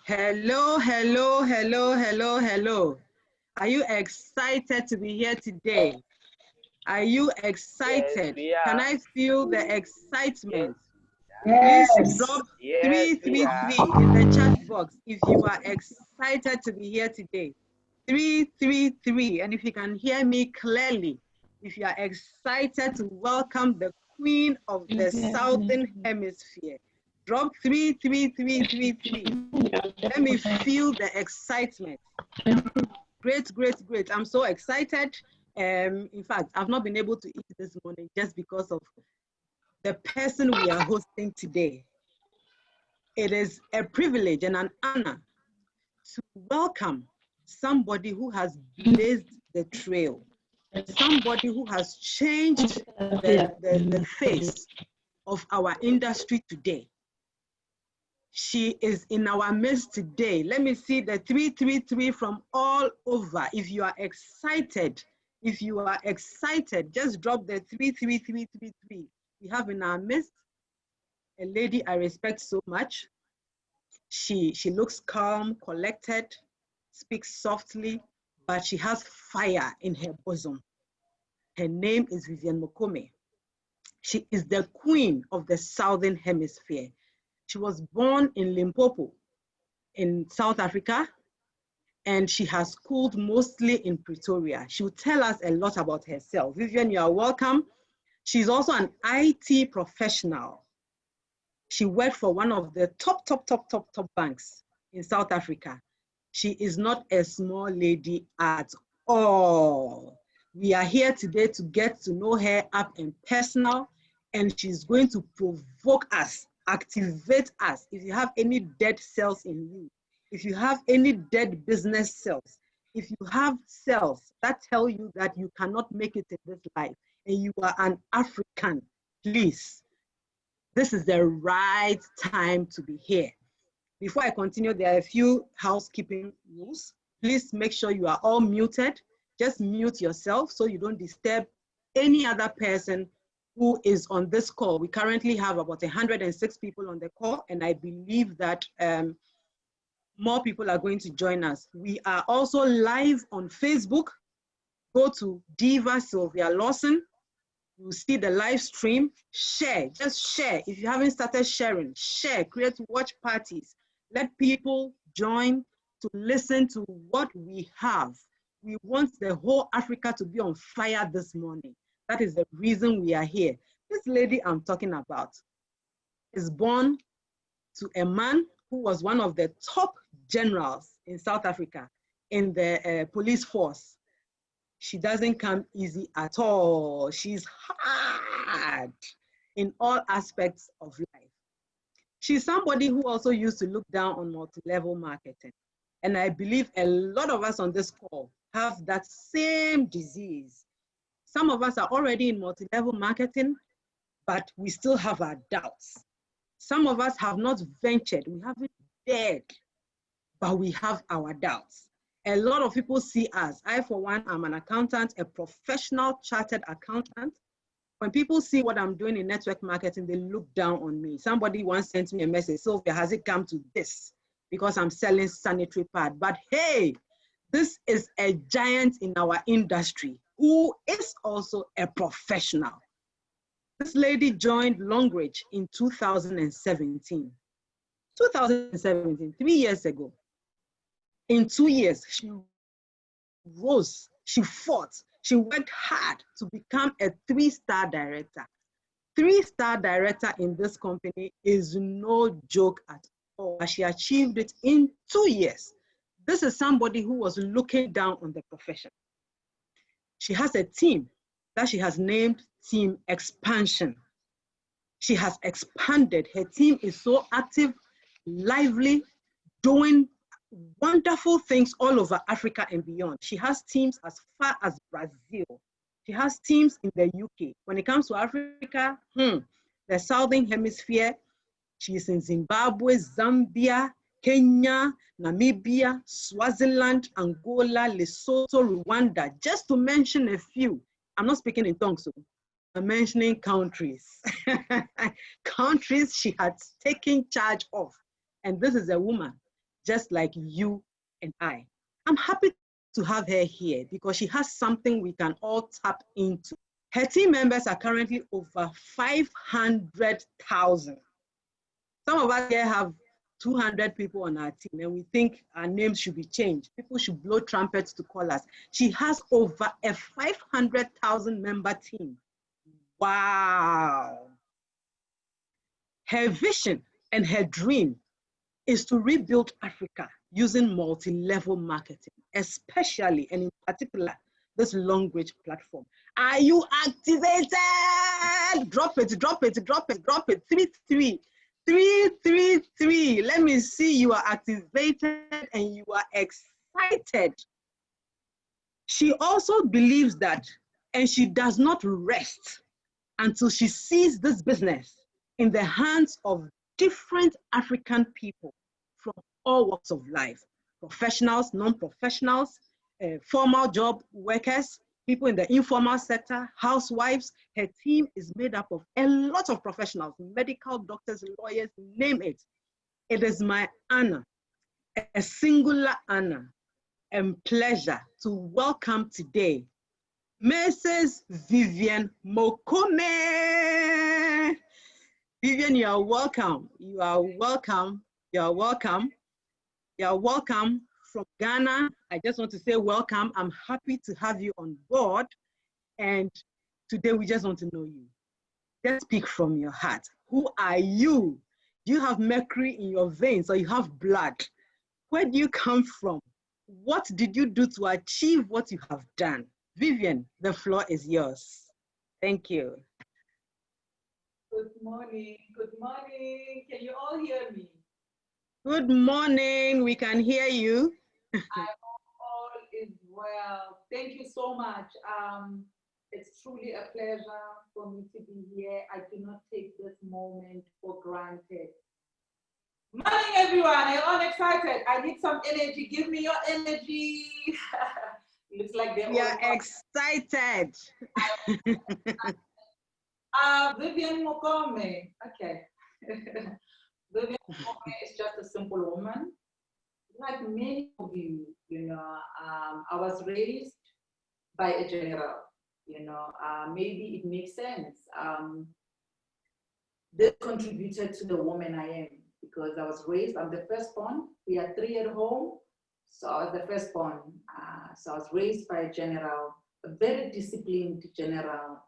Hello, hello, hello, hello, hello. Are you excited to be here today? Are you excited? Yes, Can I feel the excitement? Yes. Please drop Yes, we 333 in the chat box if you are excited to be here today. 333. And if you can hear me clearly, if you are excited to welcome the Queen of the Southern Hemisphere, drop 33333. Let me feel the excitement. Great, great, great. I'm so excited. In fact, I've not been able to eat this morning just because of the person we are hosting today. It is a privilege and an honor to welcome somebody who has blazed the trail, somebody who has changed the face of our industry today. She is in our midst today. Let me see the 333 from all over. If you are excited, just drop the 33333. We have in our midst a lady I respect so much. She looks calm, collected, speaks softly, but she has fire in her bosom. Her name is Vivian Mokome. She is the queen of the Southern Hemisphere. She was born in Limpopo in South Africa, and she has schooled mostly in Pretoria. She will tell us a lot about herself. Vivian, you are welcome. She's also an IT professional. She worked for one of the top banks in South Africa. She is not a small lady at all. We are here today to get to know her up and personal, and she's going to provoke us, activate us. If you have any dead cells in you, if you have any dead business cells, if you have cells that tell you that you cannot make it in this life and you are an African, please, this is the right time to be here. Before I continue, there are a few housekeeping rules. Please make sure you are all muted. Just mute yourself so you don't disturb any other person who is on this call. We currently have about 106 people on the call, and I believe that more people are going to join us. We are also live on Facebook. Go to Diva Sylvia Lawson. You see the live stream. Share, just share. If you haven't started sharing, share, create watch parties. Let people join to listen to what we have. We want the whole Africa to be on fire this morning. That is the reason we are here. This lady I'm talking about is born to a man who was one of the top generals in South Africa in the police force. She doesn't come easy at all. She's hard in all aspects of life. She's somebody who also used to look down on multi-level marketing. And I believe a lot of us on this call have that same disease. Some of us are already in multi-level marketing, but we still have our doubts. Some of us have not ventured, we haven't dared, but we have our doubts. A lot of people see us. I, for one, am an accountant, a professional chartered accountant. When people see what I'm doing in network marketing, they look down on me. Somebody once sent me a message, Sylvia, has it come to this? Because I'm selling sanitary pad. But hey, this is a giant in our industry who is also a professional. This lady joined Longrich in 2017. 2017, 3 years ago. In 2 years, she rose, she fought, she worked hard to become a 3-star director. 3-star director in this company is no joke at all. She achieved it in 2 years. This is somebody who was looking down on the profession. She has a team that she has named Team Expansion. She has expanded. Her team is so active, lively, doing wonderful things all over Africa and beyond. She has teams as far as Brazil. She has teams in the UK. When it comes to Africa, the Southern Hemisphere, she is in Zimbabwe, Zambia, Kenya, Namibia, Swaziland, Angola, Lesotho, Rwanda, just to mention a few. I'm not speaking in tongues, so I'm mentioning countries. Countries she has taken charge of. And this is a woman. just like you and I. I'm happy to have her here because she has something we can all tap into. Her team members are currently over 500,000. Some of us here have 200 people on our team and we think our names should be changed. People should blow trumpets to call us. She has over a 500,000 member team. Wow. Her vision and her dream is to rebuild Africa using multi-level marketing, especially and in particular, this Longrich platform. Are you activated? Drop it, drop it, drop it, drop it. 333. Let me see you are activated and you are excited. She also believes that, and she does not rest until she sees this business in the hands of different African people from all walks of life, professionals, non-professionals, formal job workers, people in the informal sector, housewives. Her team is made up of a lot of professionals, medical doctors, lawyers, name it. It is my honor, a singular honor and pleasure to welcome today Mrs. Vivian Mokome. Vivian, you are welcome. You are welcome. You are welcome. You are welcome from Ghana. I just want to say welcome. I'm happy to have you on board. And today we just want to know you. Just speak from your heart. Who are you? Do you have mercury in your veins or you have blood? Where do you come from? What did you do to achieve what you have done? Vivian, the floor is yours. Thank you. Good morning. Good morning. Can you all hear me? Good morning. We can hear you. I hope all is well. Thank you so much. It's truly a pleasure for me to be here. I do not take this moment for granted. Morning, everyone. I'm all excited. I need some energy. Give me your energy. Looks like they're We are excited. Vivian Mokome. Okay. Vivian Mokome is just a simple woman. Like many of you, I was raised by a general. Maybe it makes sense. This contributed to the woman I am because I was raised. I'm the firstborn. We are 3 at home, so I was the firstborn. So I was raised by a general, a very disciplined general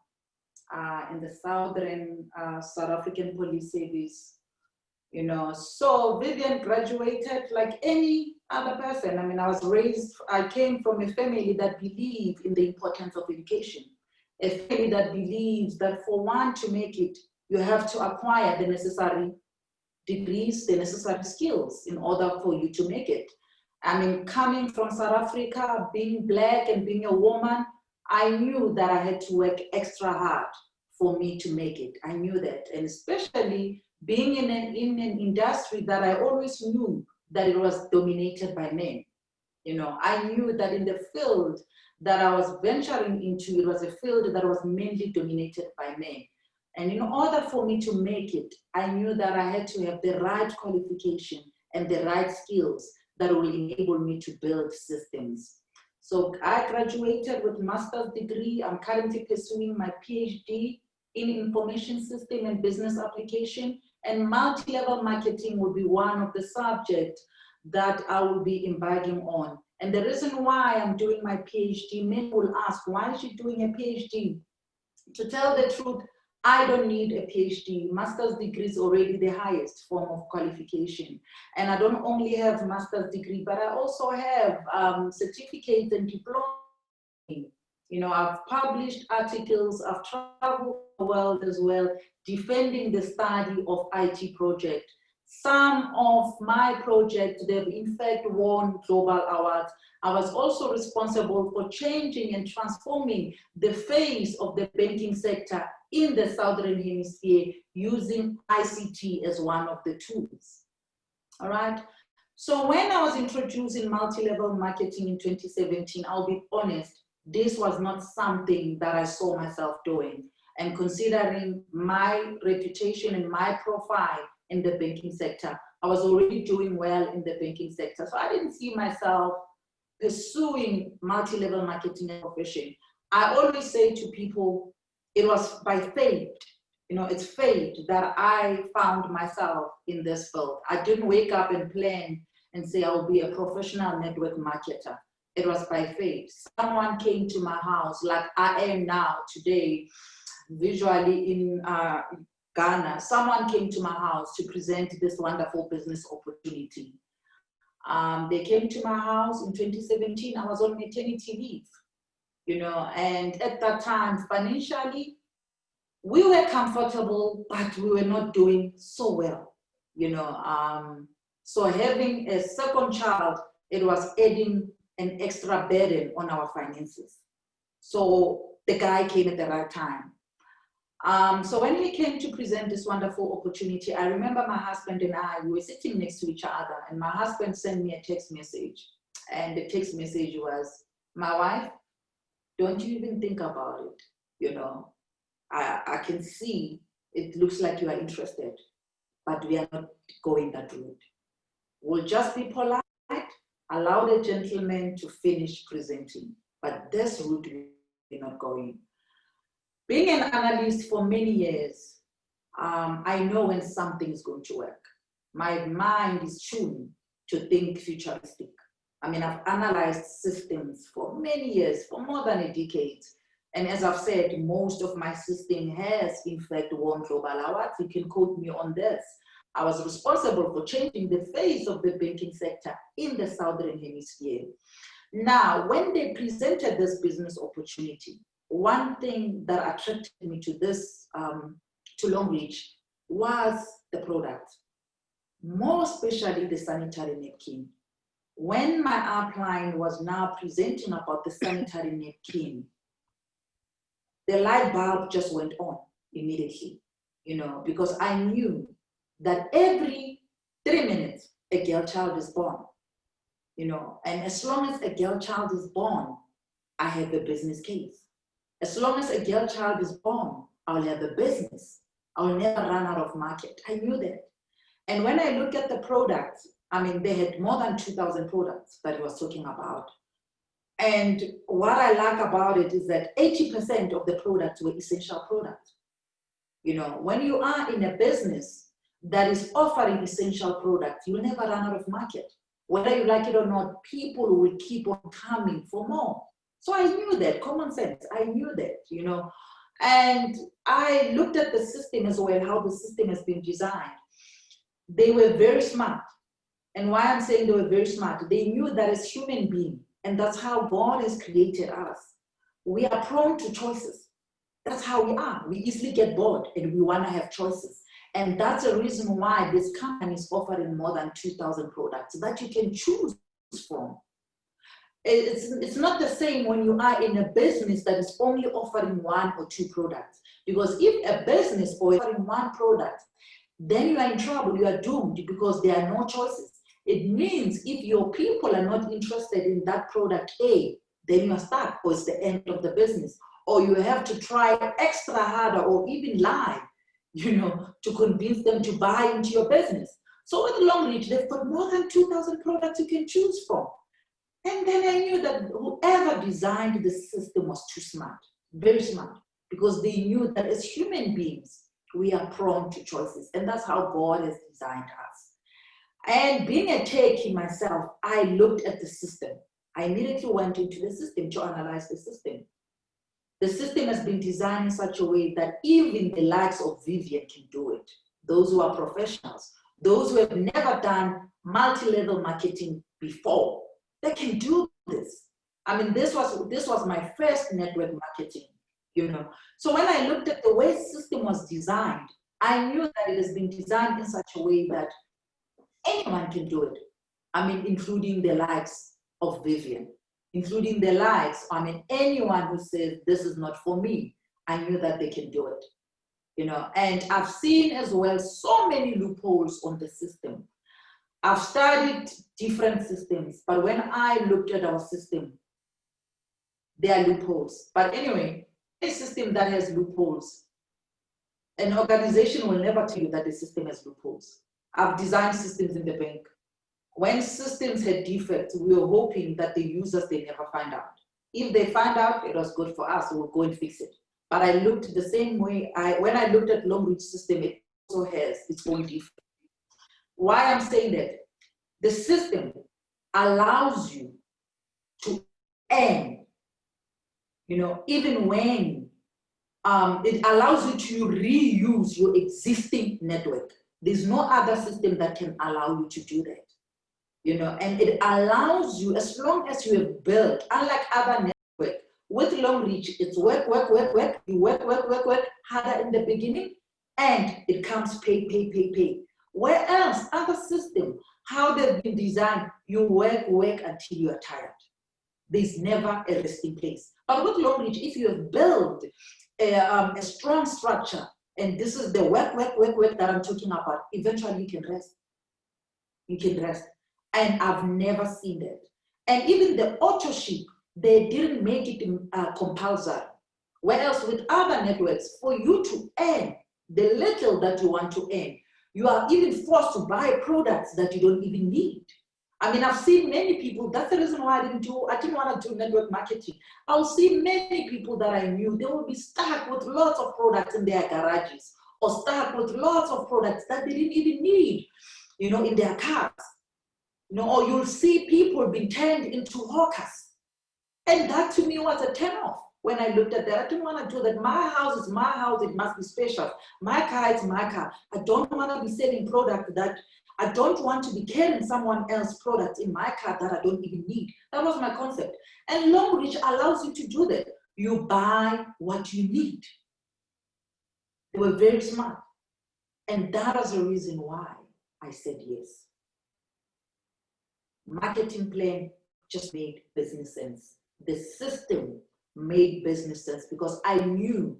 in the Southern South African Police Service. So Vivian graduated like any other person. I mean, I came from a family that believed in the importance of education, a family that believes that for one to make it, you have to acquire the necessary degrees, the necessary skills in order for you to make it. I mean, coming from South Africa, being Black and being a woman, I knew that I had to work extra hard for me to make it. I knew that, and especially being in an industry that I always knew that it was dominated by men. I knew that in the field that I was venturing into, it was a field that was mainly dominated by men. And in order for me to make it, I knew that I had to have the right qualification and the right skills that will enable me to build systems. So I graduated with a master's degree. I'm currently pursuing my PhD in information system and business application, and multi-level marketing will be one of the subjects that I will be embarking on. And the reason why I'm doing my PhD, many will ask, why is she doing a PhD? To tell the truth, I don't need a PhD. Master's degree is already the highest form of qualification. And I don't only have master's degree, but I also have certificates and diplomas. I've published articles, I've traveled the world as well, defending the study of IT projects. Some of my projects, they've in fact won global awards. I was also responsible for changing and transforming the face of the banking sector in the Southern Hemisphere using ICT as one of the tools. All right. So when I was introducing multi-level marketing in 2017, I'll be honest, this was not something that I saw myself doing. And considering my reputation and my profile in the banking sector, I was already doing well in the banking sector. So I didn't see myself pursuing multi-level marketing as a profession. I always say to people, it was by fate. You know, it's fate that I found myself in this field. I didn't wake up and plan and say I will be a professional network marketer. It was by fate. Someone came to my house like I am now today, visually in Ghana. Someone came to my house to present this wonderful business opportunity. They came to my house in 2017. I was on maternity leave, you know, and at that time, financially, we were comfortable, but we were not doing so well, you know. So having a second child, it was adding an extra burden on our finances. So the guy came at the right time. So when he came to present this wonderful opportunity, I remember my husband and I, we were sitting next to each other, and my husband sent me a text message. And the text message was, my wife, don't you even think about it. You know, I can see it looks like you are interested, but we are not going that route. We'll just be polite, allow the gentleman to finish presenting, but this route we're not going. Being an analyst for many years, I know when something is going to work. My mind is tuned to think futuristic. I mean, I've analyzed systems for many years, for more than a decade. And as I've said, most of my system has, in fact, won global awards. You can quote me on this. I was responsible for changing the face of the banking sector in the Southern Hemisphere. Now, when they presented this business opportunity, one thing that attracted me to this, to Longrich, was the product, more especially the sanitary napkin. When my upline was now presenting about the sanitary napkin, the light bulb just went on immediately, you know, because I knew that every 3 minutes, a girl child is born, you know, and as long as a girl child is born, I have a business case. As long as a girl child is born, I'll have a business. I'll never run out of market. I knew that. And when I look at the products, I mean, they had more than 2,000 products that he was talking about. And what I like about it is that 80% of the products were essential products. You know, when you are in a business that is offering essential products, you'll never run out of market. Whether you like it or not, people will keep on coming for more. So I knew that, common sense, I knew that, you know. And I looked at the system as well, how the system has been designed. They were very smart. And why I'm saying they were very smart, they knew that as human beings, and that's how God has created us. We are prone to choices. That's how we are. We easily get bored and we want to have choices. And that's the reason why this company is offering more than 2,000 products that you can choose from. It's not the same when you are in a business that is only offering 1 or 2 products. Because if a business is offering 1 product, then you are in trouble, you are doomed because there are no choices. It means if your people are not interested in that product A, then you are stuck, or it's the end of the business. Or you have to try extra harder or even lie, you know, to convince them to buy into your business. So with Longrich, they've got more than 2,000 products you can choose from. And then I knew that whoever designed the system was too smart, very smart, because they knew that as human beings, we are prone to choices. And that's how God has designed us. And being a techie myself, I looked at the system. I immediately went into the system to analyze the system. The system has been designed in such a way that even the likes of Vivian can do it. Those who are professionals, those who have never done multi-level marketing before, they can do this. I mean, this was my first network marketing, you know. So when I looked at the way the system was designed, I knew that it has been designed in such a way that anyone can do it. I mean, including the likes of Vivian, including the likes, I mean, anyone who says this is not for me, I knew that they can do it, you know. And I've seen as well so many loopholes on the system. I've studied different systems, but when I looked at our system, there are loopholes. But anyway, a system that has loopholes, an organization will never tell you that the system has loopholes. I've designed systems in the bank. When systems had defects, we were hoping that the users, they never find out. If they find out, it was good for us, we'll go and fix it. But I looked the same way, when I looked at Longrich system, it also has its own defect. Why I'm saying that? The system allows you to earn, even when it allows you to reuse your existing network. There's no other system that can allow you to do that. And it allows you, as long as you have built, unlike other networks, with Longrich, it's work, you work harder in the beginning, and it comes pay. Whereas other systems, how they've been designed, you work until you are tired. There's never a resting place. But with Longrich, if you have built a strong structure, and this is the work that I'm talking about, eventually you can rest. You can rest. And I've never seen that. And even the auto ship, they didn't make it compulsory. Whereas with other networks, for you to earn the little that you want to earn, you are even forced to buy products that you don't even need. I mean, I've seen many people, that's the reason why I didn't want to do network marketing. I'll see many people that I knew, they will be stuck with lots of products in their garages, or stuck with lots of products that they didn't even need, in their cars. Or you'll see people being turned into hawkers. And that to me was a turn-off. When I looked at that, I didn't want to do that. My house is my house, it must be special. My car is my car. I don't want to be selling product that, I don't want to be carrying someone else's product in my car that I don't even need. That was my concept. And Longrich allows you to do that. You buy what you need. They were very smart. And that was the reason why I said yes. Marketing plan just made business sense. The system made business sense because I knew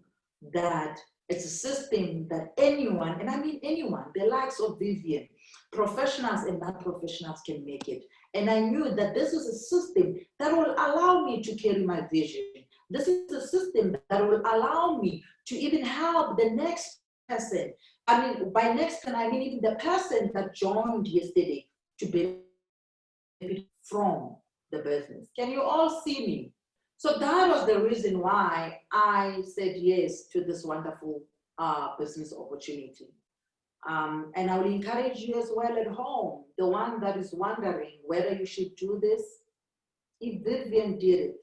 that it's a system that anyone, and I mean anyone, the likes of Vivian, professionals and non-professionals can make it. And I knew that this is a system that will allow me to carry my vision. This is a system that will allow me to even help the next person. I mean, by next person, I mean even the person that joined yesterday to benefit from the business. Can you all see me? So that was the reason why I said yes to this wonderful business opportunity. And I will encourage you as well at home, the one that is wondering whether you should do this. If Vivian did it,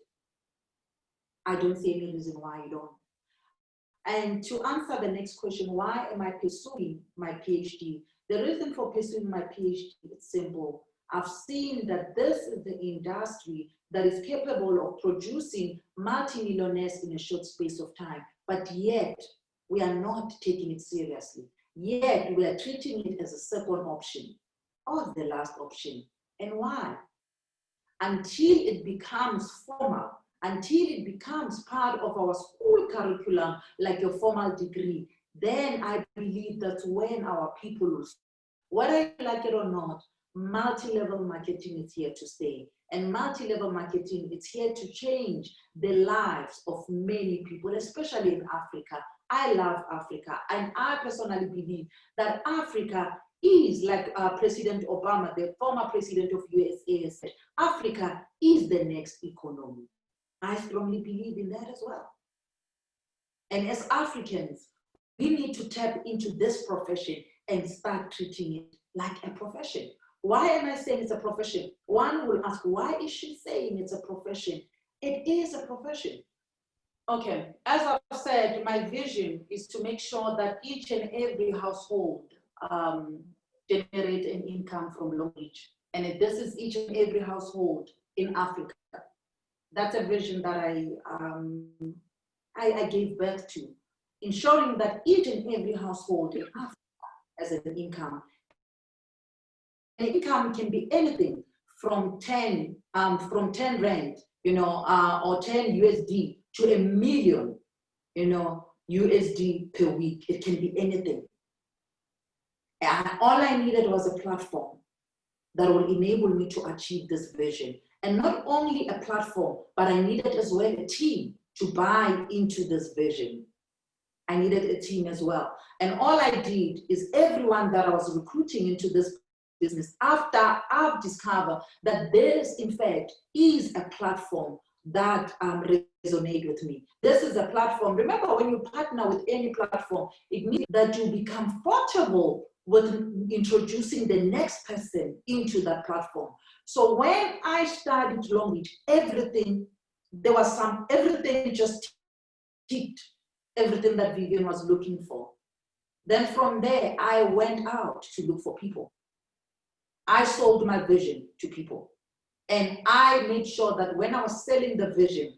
I don't see any reason why you don't. And to answer the next question, why am I pursuing my PhD? The reason for pursuing my PhD is simple. I've seen that this is the industry that is capable of producing multi-millionaires in a short space of time, but yet we are not taking it seriously. Yet we are treating it as a second option or the last option. And why? Until it becomes formal, until it becomes part of our school curriculum, like your formal degree, then I believe that's when our people will, whether you like it or not, multi-level marketing is here to stay. And multi-level marketing is here to change the lives of many people, especially in Africa. I love Africa, and I personally believe that Africa is, like President Obama, the former president of USA, said, Africa is the next economy. I strongly believe in that as well. And as Africans, we need to tap into this profession and start treating it like a profession. Why am I saying it's a profession? One will ask, why is she saying it's a profession? It is a profession. Okay, as I've said, my vision is to make sure that each and every household generate an income from Longrich. And this is each and every household in Africa. That's a vision that I gave birth to, ensuring that each and every household in Africa has an income. And income can be anything from 10 rand, or 10 USD to $1 million, USD per week. It can be anything. And all I needed was a platform that will enable me to achieve this vision. And not only a platform, but I needed as well a team to buy into this vision. I needed a team as well. And all I did is everyone that I was recruiting into this business, after I've discovered that this, in fact, is a platform that resonate with me. This is a platform. Remember, when you partner with any platform, it means that you become comfortable with introducing the next person into that platform. So when I started Longrich, everything just ticked, everything that Vivian was looking for. Then from there, I went out to look for people. I sold my vision to people. And I made sure that when I was selling the vision,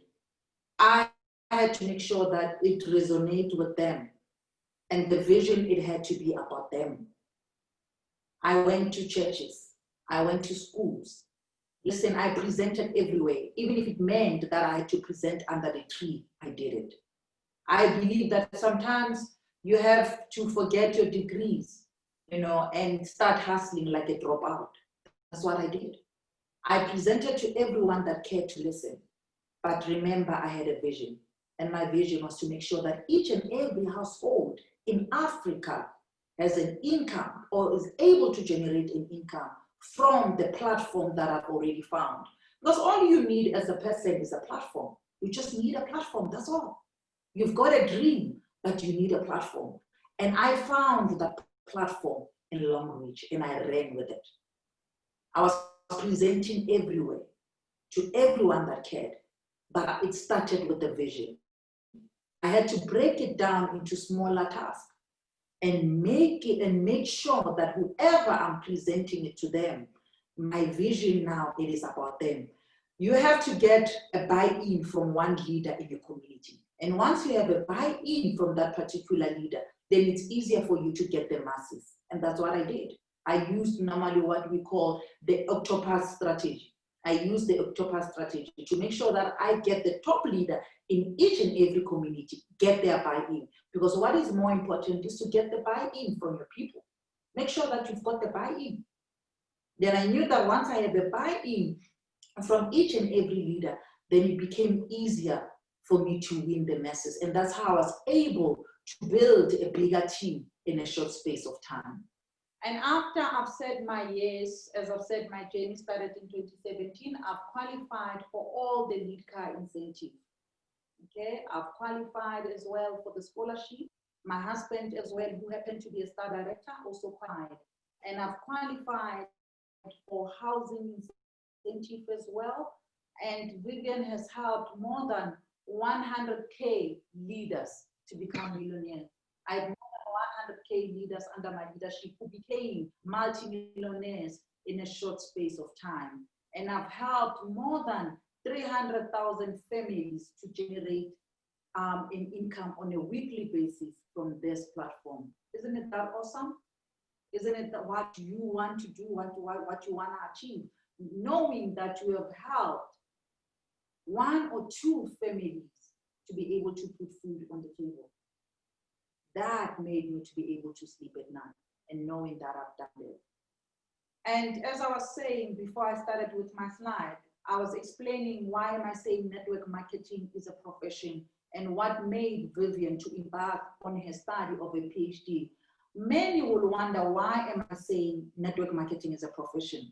I had to make sure that it resonated with them. And the vision, it had to be about them. I went to churches. I went to schools. Listen, I presented everywhere. Even if it meant that I had to present under the tree, I did it. I believe that sometimes you have to forget your degrees, and start hustling like a dropout. That's what I did. I presented to everyone that cared to listen. But remember, I had a vision. And my vision was to make sure that each and every household in Africa has an income or is able to generate an income from the platform that I've already found. Because all you need as a person is a platform. You just need a platform, that's all. You've got a dream, but you need a platform. And I found that platform in Longrich and I ran with it. I was presenting everywhere to everyone that cared, but it started with the vision. I had to break it down into smaller tasks and make sure that whoever I'm presenting it to them, my vision now, it is about them. You have to get a buy-in from one leader in your community. And once you have a buy-in from that particular leader, then it's easier for you to get the masses. And that's what I did. I used normally what we call the octopus strategy. I used the octopus strategy to make sure that I get the top leader in each and every community, get their buy-in. Because what is more important is to get the buy-in from your people. Make sure that you've got the buy-in. Then I knew that once I had the buy-in from each and every leader, then it became easier for me to win the masses. And that's how I was able to build a bigger team in a short space of time. And after I've said my yes, as I've said, my journey started in 2017, I've qualified for all the lead car incentive. Okay, I've qualified as well for the scholarship. My husband as well, who happened to be a star director, also qualified. And I've qualified for housing incentive as well. And Vivian has helped more than 100K leaders to become millionaires. I've more than 100K leaders under my leadership who became multi-millionaires in a short space of time. And I've helped more than 300,000 families to generate an income on a weekly basis from this platform. Isn't it that awesome? Isn't it that what you want to do, what you want to achieve? Knowing that you have helped one or two families to be able to put food on the table. That made me to be able to sleep at night and knowing that I've done it. And as I was saying before I started with my slide, I was explaining why am I saying network marketing is a profession and what made Vivian to embark on her study of a PhD. Many will wonder, why am I saying network marketing is a profession?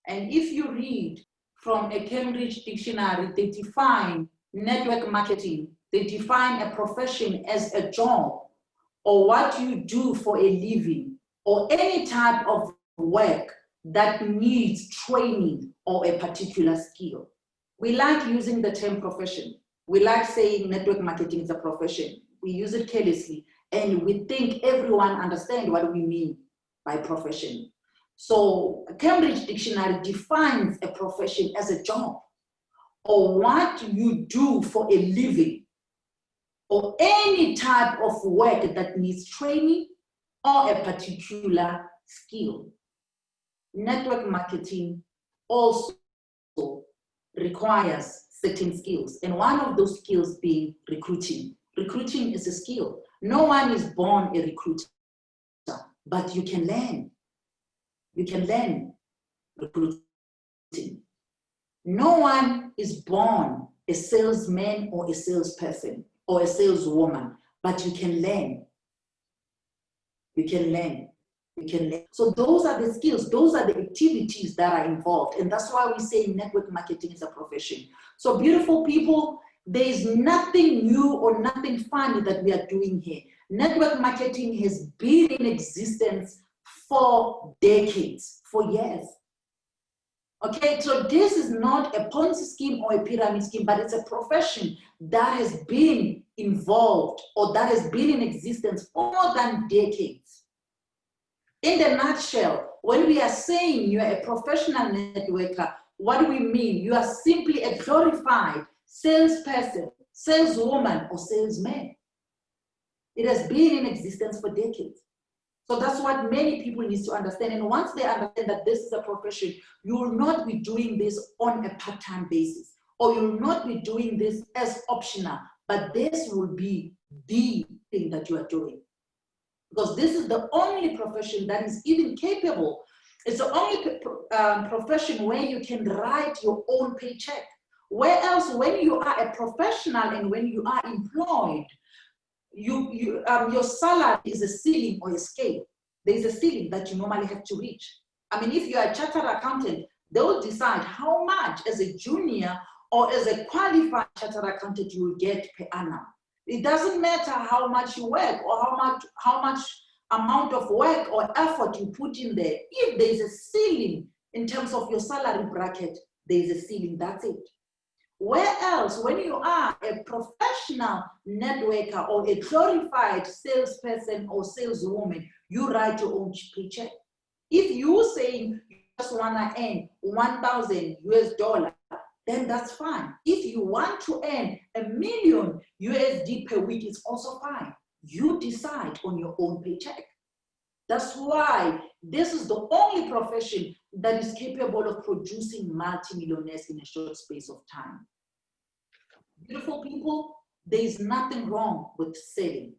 And if you read from a Cambridge dictionary, they define network marketing, they define a profession as a job or what you do for a living or any type of work that needs training or a particular skill. We like using the term profession. We like saying network marketing is a profession. We use it carelessly and we think everyone understands what we mean by profession. So Cambridge Dictionary defines a profession as a job or what you do for a living or any type of work that needs training or a particular skill. Network marketing also requires certain skills, and one of those skills being recruiting. Recruiting is a skill. No one is born a recruiter, but you can learn. You can learn recruiting. No one is born a salesman or a salesperson or a saleswoman, but you can learn. You can learn. You can learn. So those are the skills, those are the activities that are involved. And that's why we say network marketing is a profession. So beautiful people, there is nothing new or nothing funny that we are doing here. Network marketing has been in existence for decades, for years. Okay, so this is not a Ponzi scheme or a pyramid scheme, but it's a profession that has been involved or that has been in existence for more than decades. In the nutshell, when we are saying you are a professional networker, what do we mean? You are simply a glorified salesperson, saleswoman, or salesman. It has been in existence for decades. So that's what many people need to understand. And once they understand that this is a profession, you will not be doing this on a part-time basis, or you will not be doing this as optional, but this will be the thing that you are doing. Because this is the only profession that is even capable. It's the only profession where you can write your own paycheck. Where else, when you are a professional and when you are employed, your salary is a ceiling or a scale. There is a ceiling that you normally have to reach. I mean, if you are a chartered accountant, they will decide how much as a junior or as a qualified chartered accountant you will get per annum. It doesn't matter how much you work or how much amount of work or effort you put in there. If there is a ceiling in terms of your salary bracket, there is a ceiling, that's it. Where else, when you are a professional networker or a glorified salesperson or saleswoman, you write your own paycheck. If you're saying you just want to earn $1,000 US, then that's fine. If you want to earn $1 million USD per week, it's also fine. You decide on your own paycheck. That's why this is the only profession that is capable of producing multimillionaires in a short space of time. Beautiful people, there is nothing wrong with selling.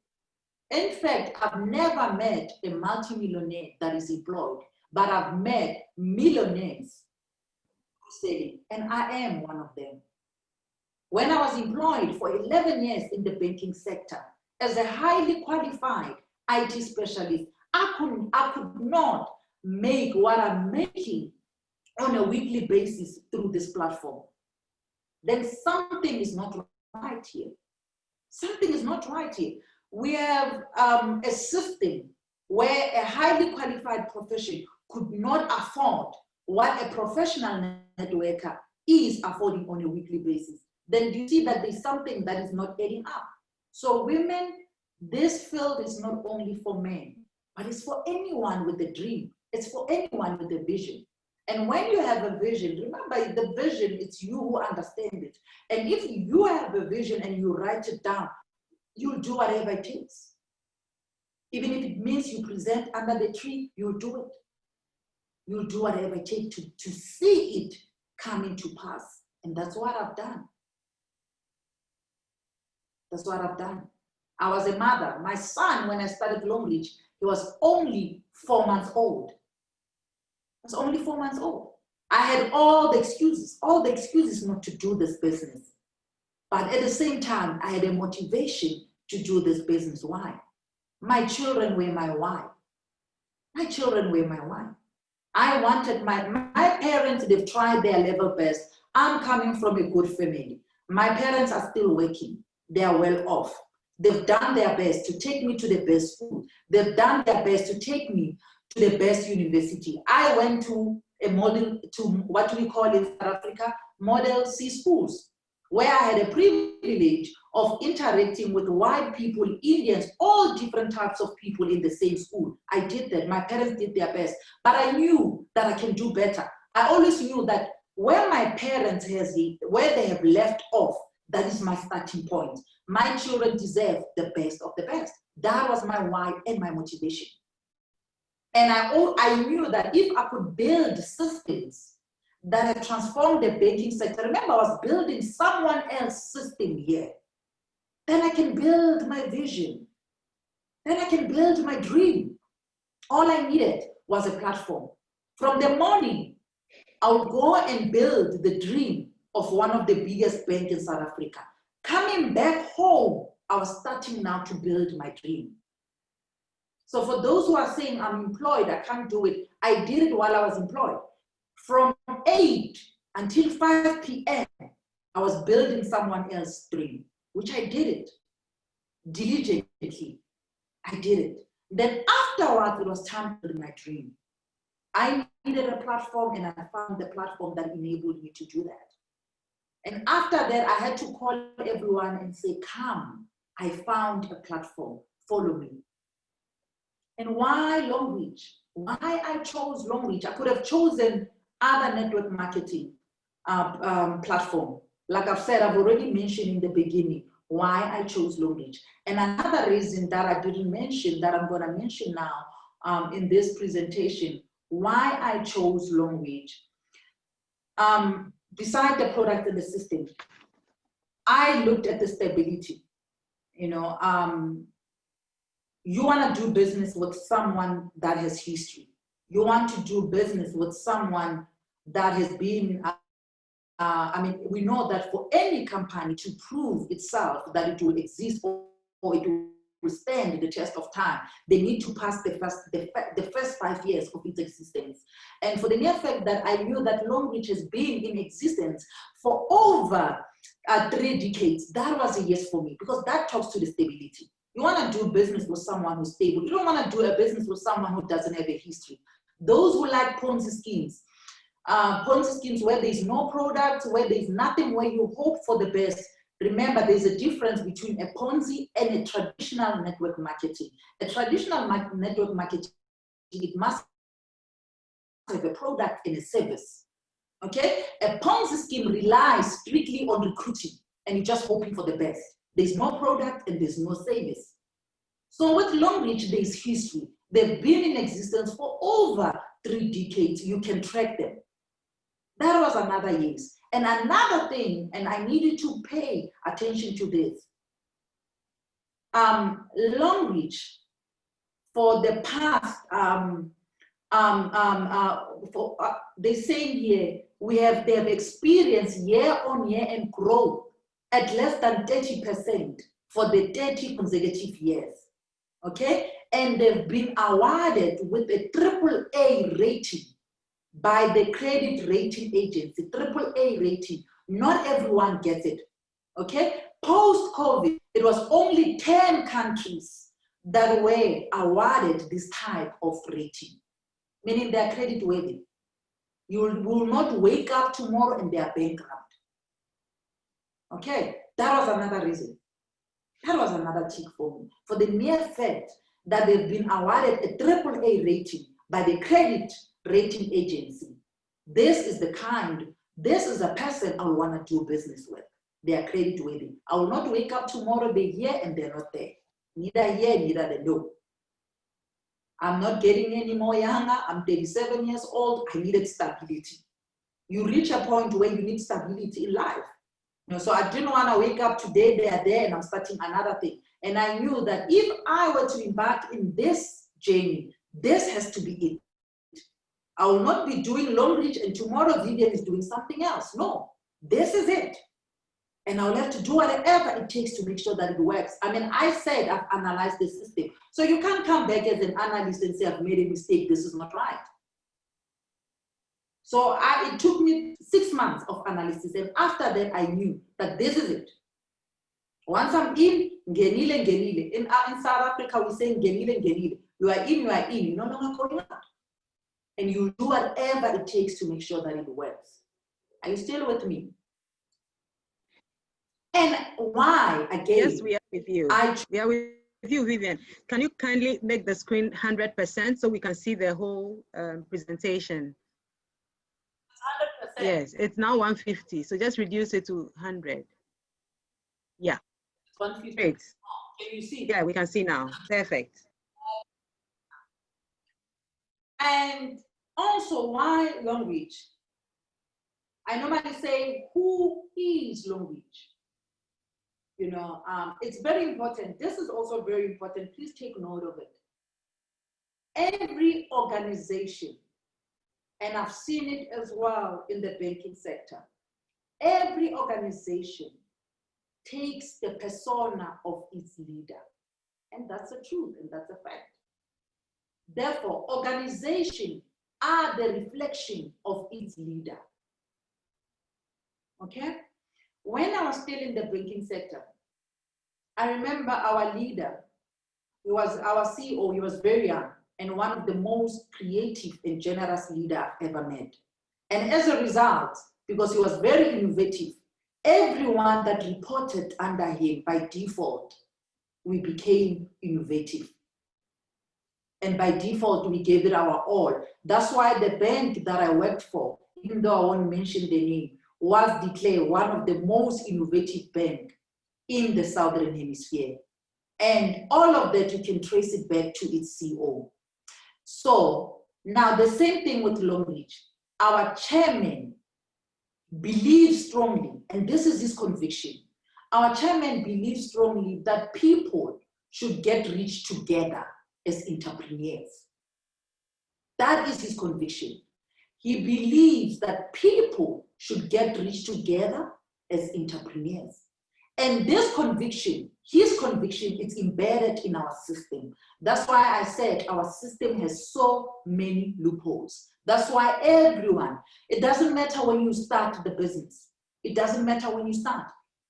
In fact, I've never met a multimillionaire that is employed, but I've met millionaires selling, and I am one of them. When I was employed for 11 years in the banking sector as a highly qualified IT specialist, I could not make what I'm making on a weekly basis through this platform. Then something is not right here. Something is not right here. We have a system where a highly qualified profession could not afford what a professional networker is affording on a weekly basis. Then you see that there's something that is not adding up. So women, this field is not only for men, but it's for anyone with a dream. It's for anyone with a vision. And when you have a vision, remember the vision, it's you who understand it. And if you have a vision and you write it down, you'll do whatever it takes. Even if it means you present under the tree, you'll do it. You'll do whatever it takes to see it coming to pass. And that's what I've done. That's what I've done. I was a mother. My son, when I started Longrich, he was only 4 months old. I was only 4 months old. I had all the excuses not to do this business. But at the same time, I had a motivation to do this business. Why? My children were my why. My children were my why. I wanted my parents, they've tried their level best. I'm coming from a good family. My parents are still working. They are well off. They've done their best to take me to the best school. They've done their best to take me to the best university. I went to what we call in South Africa, Model C schools, where I had a privilege of interacting with white people, Indians, all different types of people in the same school. I did that. My parents did their best, but I knew that I can do better. I always knew that where my parents where they have left off, that is my starting point. My children deserve the best of the best. That was my why and my motivation. And I knew that if I could build systems that have transformed the banking sector, remember I was building someone else's system here, then I can build my vision. Then I can build my dream. All I needed was a platform. From the morning, I would go and build the dream of one of the biggest banks in South Africa. Coming back home, I was starting now to build my dream. So for those who are saying I'm employed, I can't do it, I did it while I was employed. From 8 until 5 p.m., I was building someone else's dream, which I did it diligently. I did it. Then afterwards, it was time to build my dream. I needed a platform, and I found the platform that enabled me to do that. And after that, I had to call everyone and say, come, I found a platform, follow me. And why Longrich? Why I chose Longrich? I could have chosen other network marketing platform. Like I've said, I've already mentioned in the beginning why I chose Longrich. And another reason that I didn't mention, that I'm going to mention now in this presentation, why I chose Longrich. Beside the product and the system, I looked at the stability. You know, you want to do business with someone that has history. You want to do business with someone that has been, I mean, we know that for any company to prove itself that it will exist or it will stand the test of time, they need to pass the first 5 years of its existence. And for the mere fact that I knew that Longrich has been in existence for over 3 decades, that was a yes for me, because that talks to the stability. You want to do business with someone who's stable. You don't want to do a business with someone who doesn't have a history. Those who like Ponzi schemes where there's no product, where there's nothing, where you hope for the best. Remember, there's a difference between a Ponzi and a traditional network marketing. A traditional network marketing, it must have a product and a service. Okay? A Ponzi scheme relies strictly on recruiting, and you're just hoping for the best. There's no product and there's no service. So with Longrich, there's history. They've been in existence for over 3 decades. You can track them. That was another yes. And another thing, and I needed to pay attention to this. Longrich, for the past, they're saying here, they have experienced year-on-year and growth at less than 30% for the 30 consecutive years, okay? And they've been awarded with a AAA rating by the credit rating agency, AAA rating. Not everyone gets it, okay? Post-COVID, it was only 10 countries that were awarded this type of rating, meaning they're credit worthy. You will not wake up tomorrow and they are bankrupt. Okay, that was another reason. That was another tick for me. For the mere fact that they've been awarded a AAA rating by the credit rating agency. This is a person I want to do business with. They are credit worthy. I will not wake up tomorrow, they're here and they're not there. Neither here, neither they know. I'm not getting any more younger. I'm 37 years old. I needed stability. You reach a point where you need stability in life. You know, so I didn't want to wake up today, they are there, and I'm starting another thing. And I knew that if I were to embark in this journey, this has to be it. I will not be doing Longrich and tomorrow Vivian is doing something else. No, this is it. And I'll have to do whatever it takes to make sure that it works. I mean, I said I've analyzed the system. So you can't come back as an analyst and say, I've made a mistake, this is not right. So it took me 6 months of analysis. And after that, I knew that this is it. Once I'm in, ngenile. In South Africa, we say ngenile. You are in, you're no longer going out. And you do whatever it takes to make sure that it works. Are you still with me? And why, again? Yes, we are with you. We are with you, Vivian. Can you kindly make the screen 100% so we can see the whole presentation? 100%. Yes, it's now 150. So just reduce it to 100. Yeah. 150. Great. Can you see? Yeah, we can see now. Perfect. And also, why Longrich? I normally say, who is Longrich? You know, it's very important. This is also very important. Please take note of it. Every organization, and I've seen it as well in the banking sector, every organization takes the persona of its leader. And that's the truth, and that's a fact. Therefore, organizations are the reflection of its leader. Okay? When I was still in the banking sector, I remember our leader, he was our CEO, he was very young and one of the most creative and generous leaders I've ever met. And as a result, because he was very innovative, everyone that reported under him by default, we became innovative. And by default, we gave it our all. That's why the bank that I worked for, even though I won't mention the name, was declared one of the most innovative banks in the Southern Hemisphere. And all of that, you can trace it back to its CEO. So now the same thing with Longrich. Our chairman believes strongly, and this is his conviction, our chairman believes strongly that people should get rich together as entrepreneurs. That is his conviction. He believes that people should get rich together as entrepreneurs. And this conviction, his conviction, is embedded in our system. That's why I said our system has so many loopholes. That's why everyone, it doesn't matter when you start the business. It doesn't matter when you start.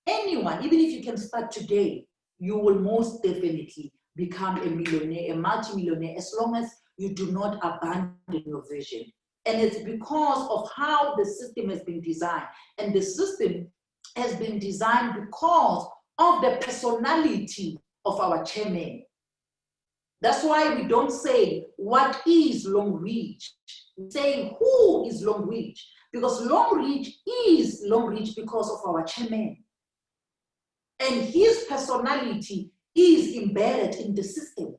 Anyone, even if you can start today, you will most definitely become a millionaire, a multimillionaire, as long as you do not abandon your vision. And it's because of how the system has been designed. And the system has been designed because of the personality of our chairman. That's why we don't say, what is Longrich? We say, who is Longrich? Because Longrich is Longrich because of our chairman. And his personality is embedded in the system.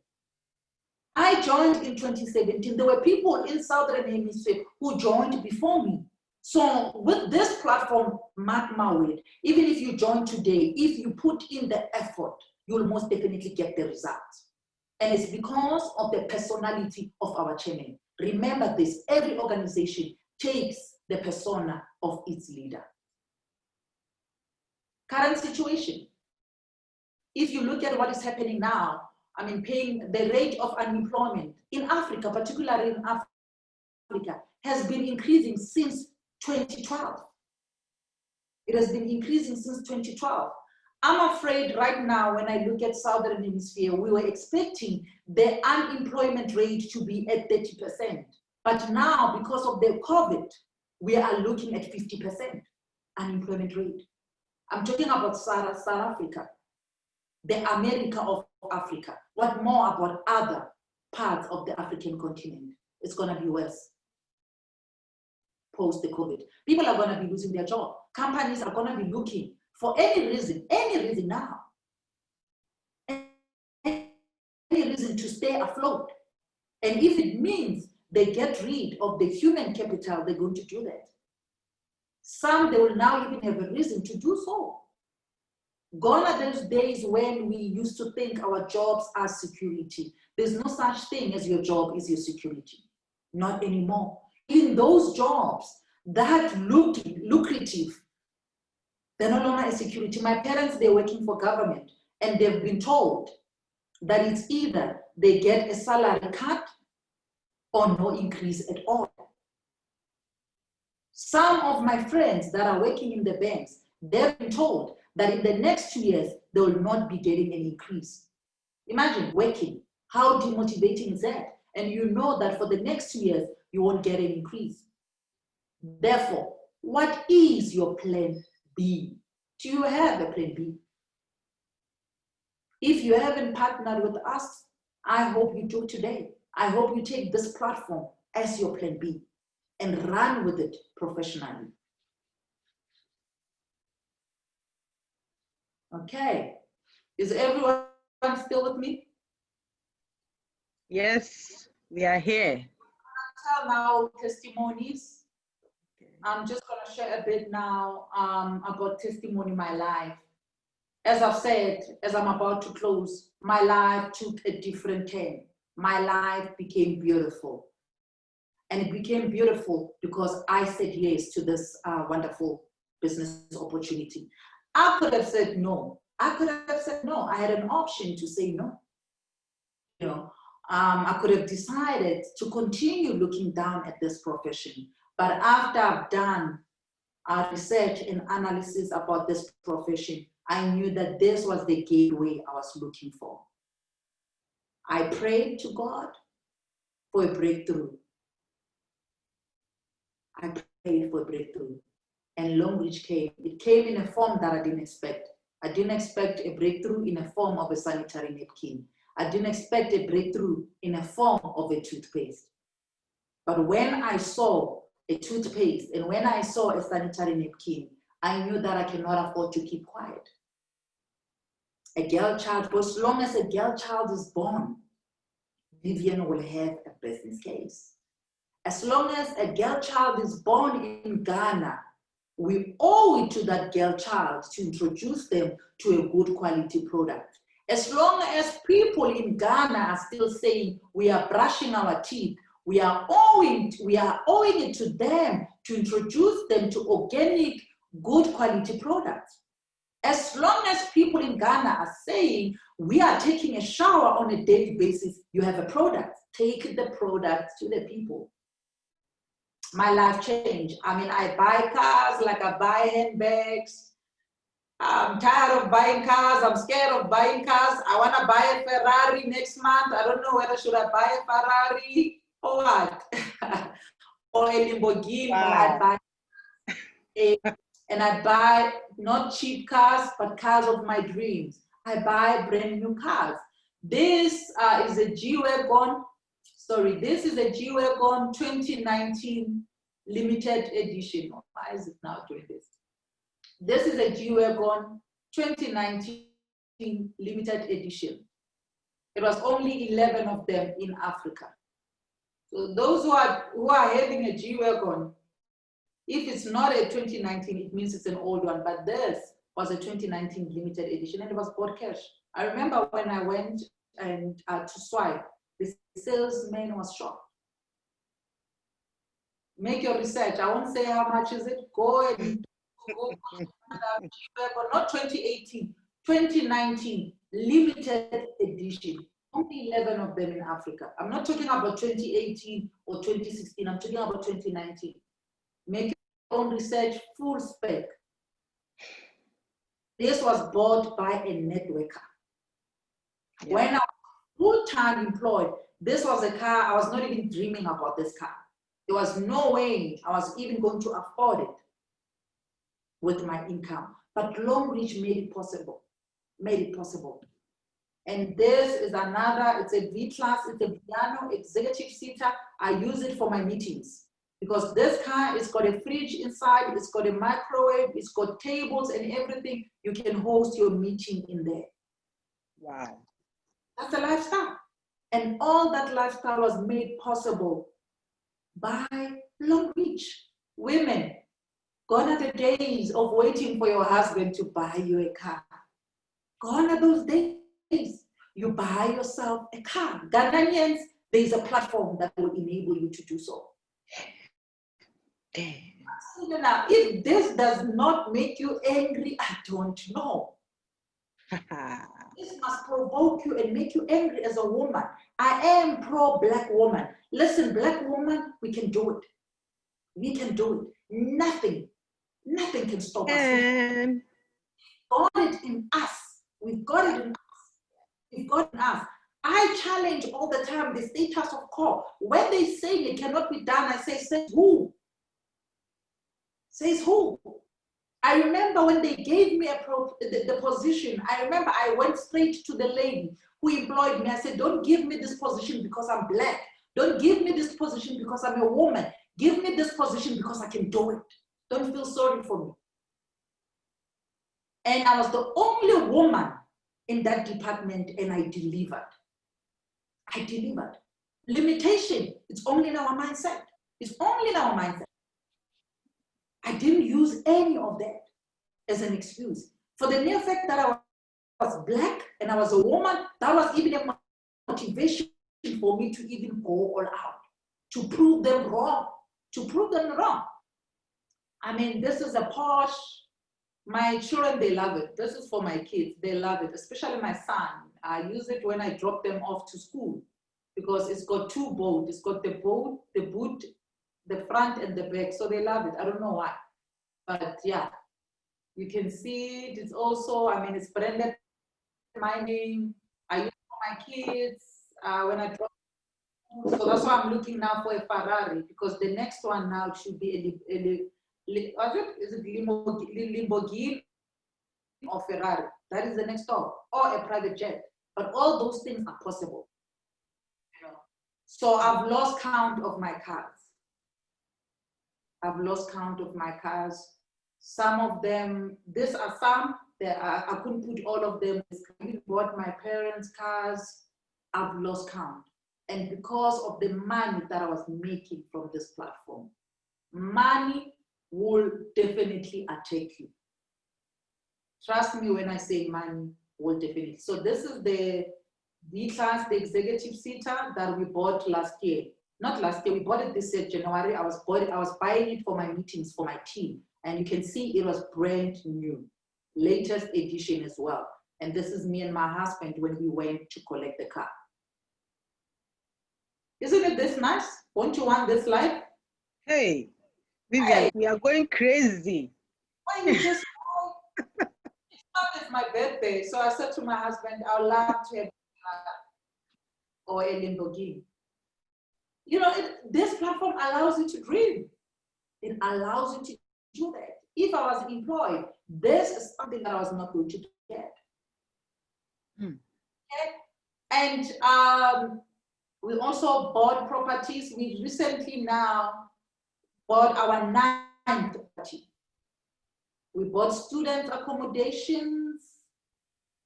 I joined in 2017. There were people in Southern Hemisphere who joined before me. So with this platform, mark my word, even if you join today, if you put in the effort, you'll most definitely get the results. And it's because of the personality of our chairman. Remember this, every organization takes the persona of its leader. Current situation. If you look at what is happening now, I mean, the rate of unemployment in Africa, particularly in Africa, has been increasing since 2012. It has been increasing since 2012. I'm afraid right now, when I look at Southern Hemisphere, we were expecting the unemployment rate to be at 30%. But now, because of the COVID, we are looking at 50% unemployment rate. I'm talking about South Africa, the America of Africa. What more about other parts of the African continent? It's going to be worse post the COVID. People are going to be losing their job. Companies are going to be looking for any reason now, any reason to stay afloat. And if it means they get rid of the human capital, they're going to do that. Some, they will now even have a reason to do so. Gone are those days when we used to think our jobs are security. There's no such thing as your job is your security. Not anymore. In those jobs that looked lucrative, they're no longer a security. My parents, they're working for government, and they've been told that it's either they get a salary cut or no increase at all. Some of my friends that are working in the banks, they've been told that in the next 2 years, they will not be getting an increase. Imagine working. How demotivating is that? And you know that for the next 2 years, you won't get an increase. Therefore, what is your plan B? Do you have a plan B? If you haven't partnered with us, I hope you do today. I hope you take this platform as your plan B and run with it professionally. Okay, is everyone still with me? Yes, we are here. I'll tell now testimonies. I'm just going to share a bit now about testimony in my life. As I've said, as I'm about to close, my life took a different turn. My life became beautiful. And it became beautiful because I said yes to this wonderful business opportunity. I could have said no. I could have said no. I had an option to say no. You know, I could have decided to continue looking down at this profession. But after I've done research and analysis about this profession, I knew that this was the gateway I was looking for. I prayed to God for a breakthrough. I prayed for a breakthrough. And Longrich came. It came in a form that I didn't expect. I didn't expect a breakthrough in a form of a sanitary napkin. I didn't expect a breakthrough in a form of a toothpaste. But when I saw a toothpaste and when I saw a sanitary napkin, I knew that I cannot afford to keep quiet. A girl child, for as long as a girl child is born, Vivian will have a business case. As long as a girl child is born in Ghana, we owe it to that girl child to introduce them to a good quality product. As long as people in Ghana are still saying we are brushing our teeth, we are owing it to them to introduce them to organic, good quality products. As long as people in Ghana are saying we are taking a shower on a daily basis, you have a product. Take the product to the people. My life changed. I mean, I buy cars like I buy handbags. I'm tired of buying cars. I'm scared of buying cars. I want to buy a Ferrari next month. I don't know whether should I buy a Ferrari or what. Or a Lamborghini. Wow. And I buy not cheap cars, but cars of my dreams. I buy brand new cars. This is a G-Wagon. Sorry, this is a G-Wagon 2019 limited edition. Why is it now doing this? This is a G-Wagon 2019 limited edition. It was only 11 of them in Africa. So those who are having a G-Wagon, if it's not a 2019, it means it's an old one, but this was a 2019 limited edition and it was bought cash. I remember when I went to swipe, the salesman was shocked. Make your research. I won't say how much is it. Go and go not 2018, 2019 limited edition. Only 11 of them in Africa. I'm not talking about 2018 or 2016. I'm talking about 2019. Make your own research, full spec. This was bought by a networker. Yeah. When I was full-time employed, this was a car, I was not even dreaming about this car. There was no way I was even going to afford it with my income. But Longrich made it possible, And this is another, it's a V-Class, it's a piano executive seater. I use it for my meetings because this car, it's got a fridge inside, it's got a microwave, it's got tables and everything. You can host your meeting in there. Wow. That's a lifestyle. And all that lifestyle was made possible by Longrich. Women, gone are the days of waiting for your husband to buy you a car. Gone are those days. You buy yourself a car. Ghanaians, there's a platform that will enable you to do so. Damn. Now, if this does not make you angry, I don't know. This must provoke you and make you angry as a woman. I am pro-Black woman. Listen, Black woman, we can do it. We can do it. Nothing can stop us. We've got it in us. We've got it in us. We've got it in us. I challenge all the time the status of quo. When they say it cannot be done, I say, says who? Says who? I remember when they gave me the position, I remember I went straight to the lady who employed me. I said, don't give me this position because I'm Black. Don't give me this position because I'm a woman. Give me this position because I can do it. Don't feel sorry for me. And I was the only woman in that department and I delivered. I delivered. Limitation, it's only in our mindset. It's only in our mindset. I didn't use any of that as an excuse. For the mere fact that I was Black and I was a woman, that was even a motivation for me to even go all out, to prove them wrong, I mean, this is a posh My children, they love it. This is for my kids. They love it, especially my son. I use it when I drop them off to school because it's got two boats. It's got the boat, the boot, the front and the back. So they love it. I don't know why. But yeah, you can see it. It's also, I mean, it's branded my name. I use it for my kids when I drop. So that's why I'm looking now for a Ferrari because the next one now should be Lamborghini or Ferrari. That is the next stop, or a private jet. But all those things are possible. You know? So I've lost count of my cars. I've lost count of my cars. Some of them, these are some, I couldn't put all of them. I bought my parents' cars. I've lost count. And because of the money that I was making from this platform, money will definitely attack you. Trust me when I say money will definitely. So this is the V-Class, the executive seater that we bought last year. Not last year, we bought it this year, January. I was buying it for my meetings, for my team. And you can see it was brand new, latest edition as well. And this is me and my husband when we went to collect the car. Isn't it this nice? Won't you want this life? Hey, Vivian, we are going crazy. Why you just it's my birthday, so I said to my husband, I would love to have or a Lamborghini. You know, this platform allows you to dream. It allows you to do that. If I was employed, this is something that I was not going to get. Okay? And we also bought properties. We recently now bought our 9th property. We bought student accommodations.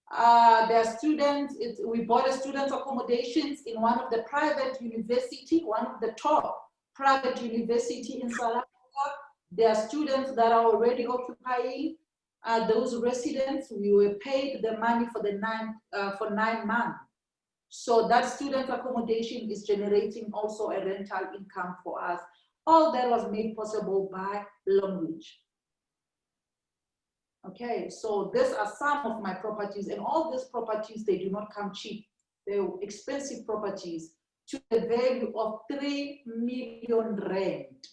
There are students, we bought a student accommodations in one of the private university, one of the top private university in South Africa. There are students that are already occupying those residents. We were paid the money for for 9 months. So that student accommodation is generating also a rental income for us. All that was made possible by Longrich. Okay, so these are some of my properties, and all these properties, they do not come cheap. They're expensive properties to the value of 3 million rand.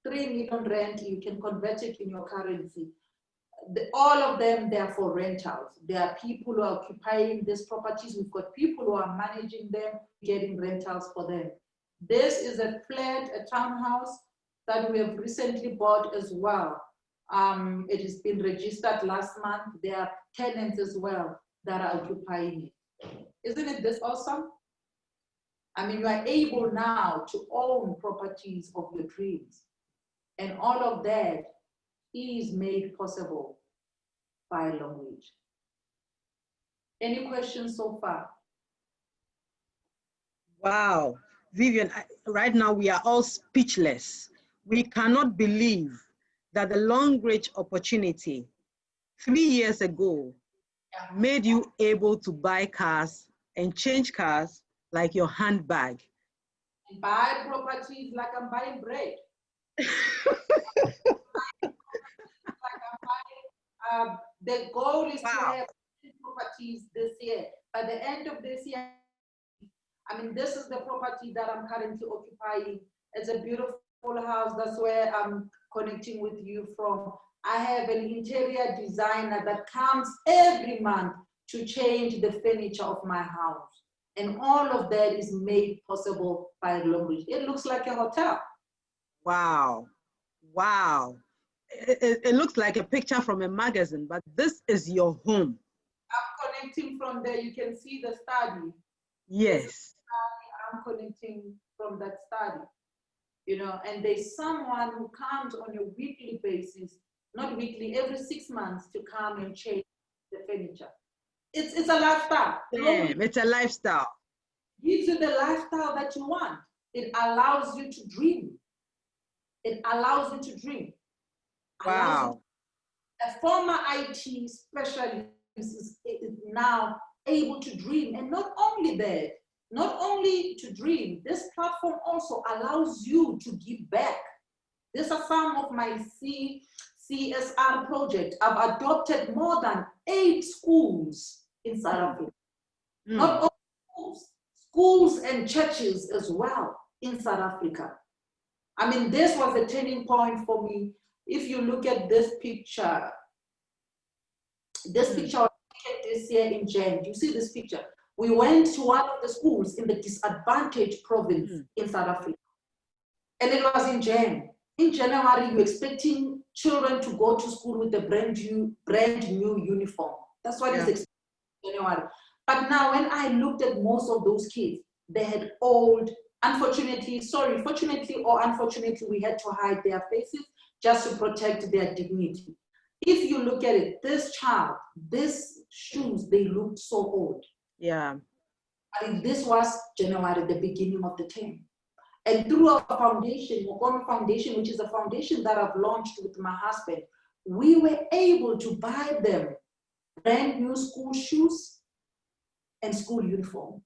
3 million rand, you can convert it in your currency. All of them, they are for rentals. There are people who are occupying these properties. We've got people who are managing them, getting rentals for them. This is a flat, a townhouse that we have recently bought as well. It has been registered last month. There are tenants as well that are occupying it. Isn't it this awesome? I mean, you are able now to own properties of your dreams. And all of that is made possible by Longrich. Any questions so far? Wow, Vivian, right now we are all speechless. We cannot believe that the Longrich opportunity 3 years ago made you able to buy cars and change cars like your handbag. And buy properties like I'm buying bread. The goal is to have properties this year. By the end of this year, I mean, this is the property that I'm currently occupying. It's a beautiful house. That's where I'm connecting with you from. I have an interior designer that comes every month to change the furniture of my house. And all of that is made possible by Longrich. It looks like a hotel. Wow, wow. It looks like a picture from a magazine, but this is your home. I'm connecting from there. You can see the study. Yes. I'm connecting from that study. You know, and there's someone who comes on a weekly basis, not weekly, every 6 months to come and change the furniture. It's a lifestyle. Damn, it's a lifestyle. Gives you the lifestyle that you want. It allows you to dream. It allows you to dream. Wow. A former IT specialist is now able to dream. And not only that, not only to dream, this platform also allows you to give back. These are some of my CSR project. I've adopted more than 8 schools in South Africa. Not all schools and churches as well in South Africa. I mean, this was a turning point for me. If you look at this picture was taken this year in Jan. You see this picture? We went to one of the schools in the disadvantaged province in South Africa. And it was in Jan. In January, you're expecting children to go to school with a brand new uniform. That's what is expected in January. But now when I looked at most of those kids, they had fortunately or unfortunately, we had to hide their faces just to protect their dignity. If you look at it, this child, these shoes, they looked so old. Yeah. I mean, this was January, the beginning of the term. And through our foundation, Mokome Foundation, which is a foundation that I've launched with my husband, we were able to buy them brand new school shoes and school uniform.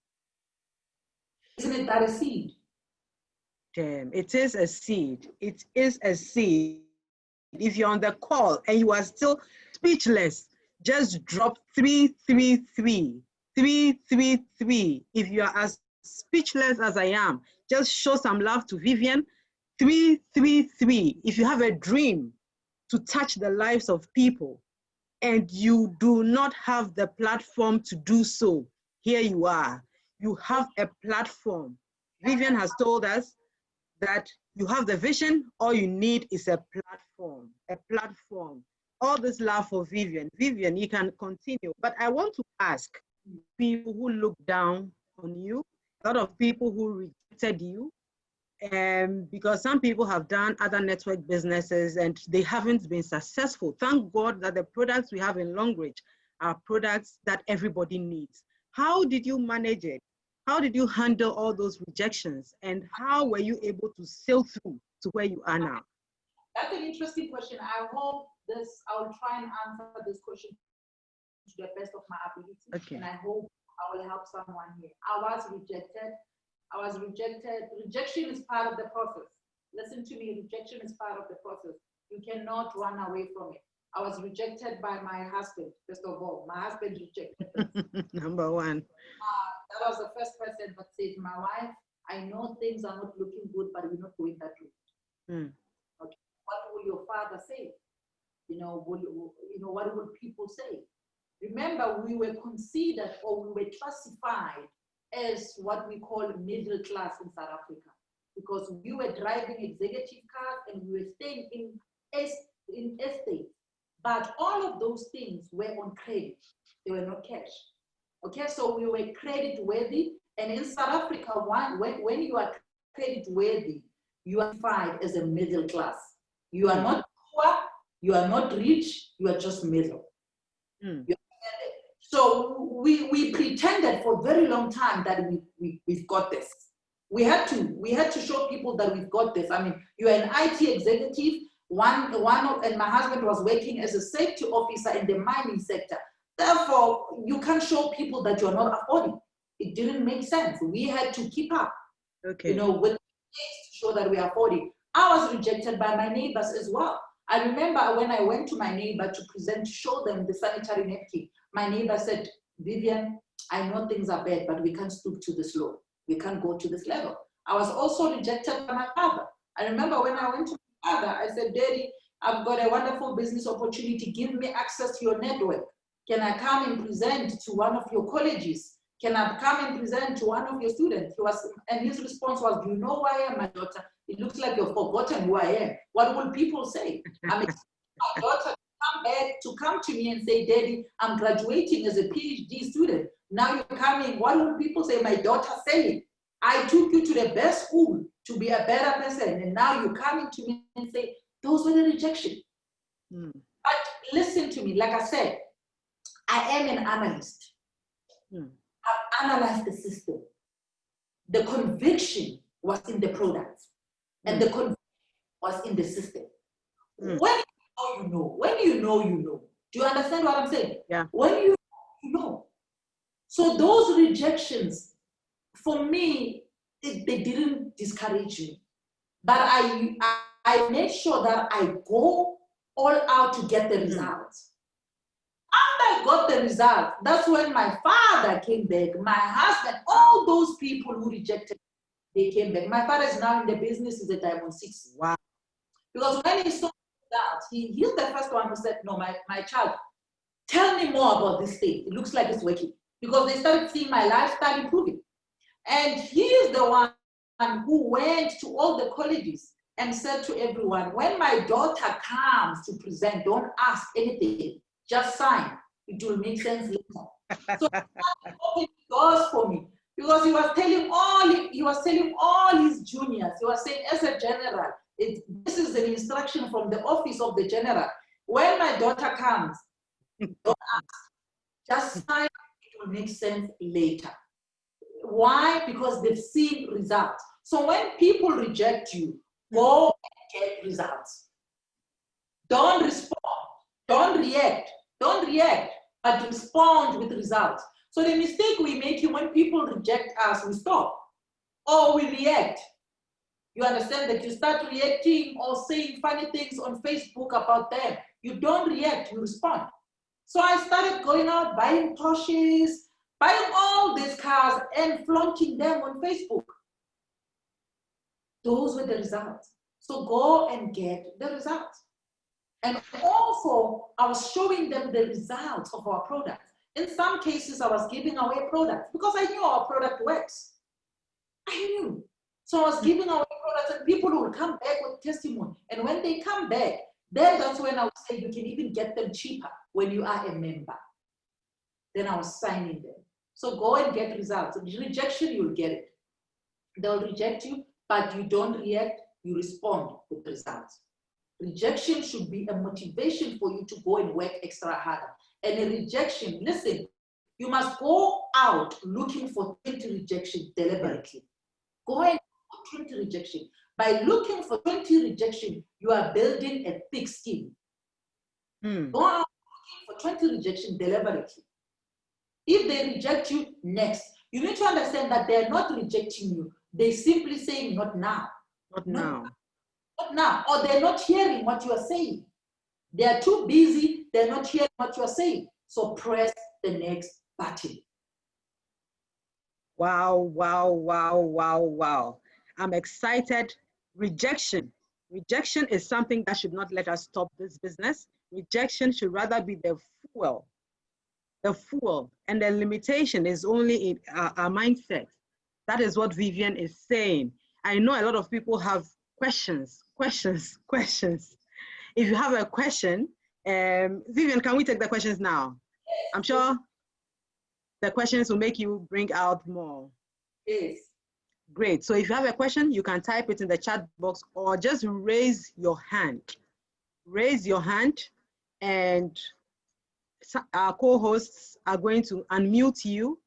Isn't it that a seed? Damn, it is a seed. It is a seed. If you're on the call and you are still speechless, just drop 333. 333. If you are as speechless as I am, just show some love to Vivian. 333. If you have a dream to touch the lives of people and you do not have the platform to do so, here you are. You have a platform. Vivian has told us that you have the vision, all you need is a platform, All this love for Vivian. Vivian, you can continue, but I want to ask people who look down on you, a lot of people who rejected you, because some people have done other network businesses and they haven't been successful. Thank God that the products we have in Longrich are products that everybody needs. How did you manage it? How did you handle all those rejections? And how were you able to sail through to where you are now? That's an interesting question. I will try and answer this question to the best of my ability. Okay. And I hope I will help someone here. I was rejected. Rejection is part of the process. Listen to me, rejection is part of the process. You cannot run away from it. I was rejected by my husband, first of all. My husband rejected us. Number one. That was the first person that said, my wife, I know things are not looking good, but we're not going that route. Okay. What will your father say? What will people say? Remember, we were considered or we were classified as what we call middle class in South Africa, because we were driving executive cars and we were staying in estates. But all of those things were on credit. They were not cash. Okay, so we were credit worthy. And in South Africa, when you are credit worthy, you are defined as a middle class. You are not poor, you are not rich, you are just middle. So we pretended for a very long time that we've got this. We had to show people that we've got this. I mean, you're an IT executive. And my husband was working as a safety officer in the mining sector. Therefore, you can't show people that you're not affording. It didn't make sense. We had to keep up, with to show that we are affording. I was rejected by my neighbors as well. I remember when I went to my neighbor to present, to show them the sanitary napkin, my neighbor said, Vivian, I know things are bad, but we can't stoop to this low. We can't go to this level. I was also rejected by my father. I remember when I went to my father, I said, Daddy, I've got a wonderful business opportunity. Give me access to your network. Can I come and present to one of your colleges? Can I come and present to one of your students? And his response was, do you know who I am, my daughter? It looks like you've forgotten who I am. What will people say? I'm expecting my daughter to come to me and say, Daddy, I'm graduating as a PhD student. Now you're coming. What will people say? My daughter saying, I took you to the best school to be a better person. And now you're coming to me and say, those were the rejection. But listen to me, like I said, I am an analyst. I've analyzed the system. The conviction was in the product, and the conviction was in the system. When you know, when you know, you know. Do you understand what I'm saying? Yeah. When you know. So those rejections, for me, they didn't discourage me. But I made sure that I go all out to get the results. After I got the result, that's when my father came back, my husband, all those people who rejected, they came back. My father is now in the business, is a Diamond 6. Wow. Because when he saw that, he's the first one who said, no, my child, tell me more about this thing. It looks like it's working. Because they started seeing my lifestyle improving. And he is the one who went to all the colleges and said to everyone, when my daughter comes to present, don't ask anything, just sign. It will make sense later. So he opened doors for me because he was telling all his juniors, he was saying, as a general, this is an instruction from the office of the general. When my daughter comes, don't ask, just sign, it will make sense later. Why? Because they've seen results. So when people reject you, go and get results. Don't respond, don't react, but respond with results. So the mistake we make is when people reject us, we stop or we react. You understand that you start reacting or saying funny things on Facebook about them. You don't react, you respond. So I started going out, buying Porsches, buying all these cars and flaunting them on Facebook. Those were the results. So go and get the results. And also, I was showing them the results of our products. In some cases, I was giving away products because I knew our product works. I knew. So I was giving away products and people will come back with testimony. And when they come back, then that's when I would say you can even get them cheaper when you are a member. Then I was signing them. So go and get results. Rejection, you'll get it. They'll reject you, but you don't react, you respond with results. Rejection should be a motivation for you to go and work extra harder. And a rejection, listen, you must go out looking for 20 rejection deliberately. Go and look for 20 rejection. By looking for 20 rejection, you are building a thick skin. Go out looking for 20 rejection deliberately. If they reject you, next. You need to understand that they're not rejecting you. They're simply saying, not now. Not now. Not now. Or they're not hearing what you are saying. They are too busy. They're not hearing what you are saying. So press the next button. Wow, wow, wow, wow, wow. I'm excited. Rejection. Rejection is something that should not let us stop this business. Rejection should rather be the fuel. The fuel. And the limitation is only in our mindset. That is what Vivian is saying. I know a lot of people have questions. If you have a question, Vivian, can we take the questions now? I'm sure the questions will make you bring out more. Yes. Great. So if you have a question, you can type it in the chat box or just raise your hand. Raise your hand and our co-hosts are going to unmute you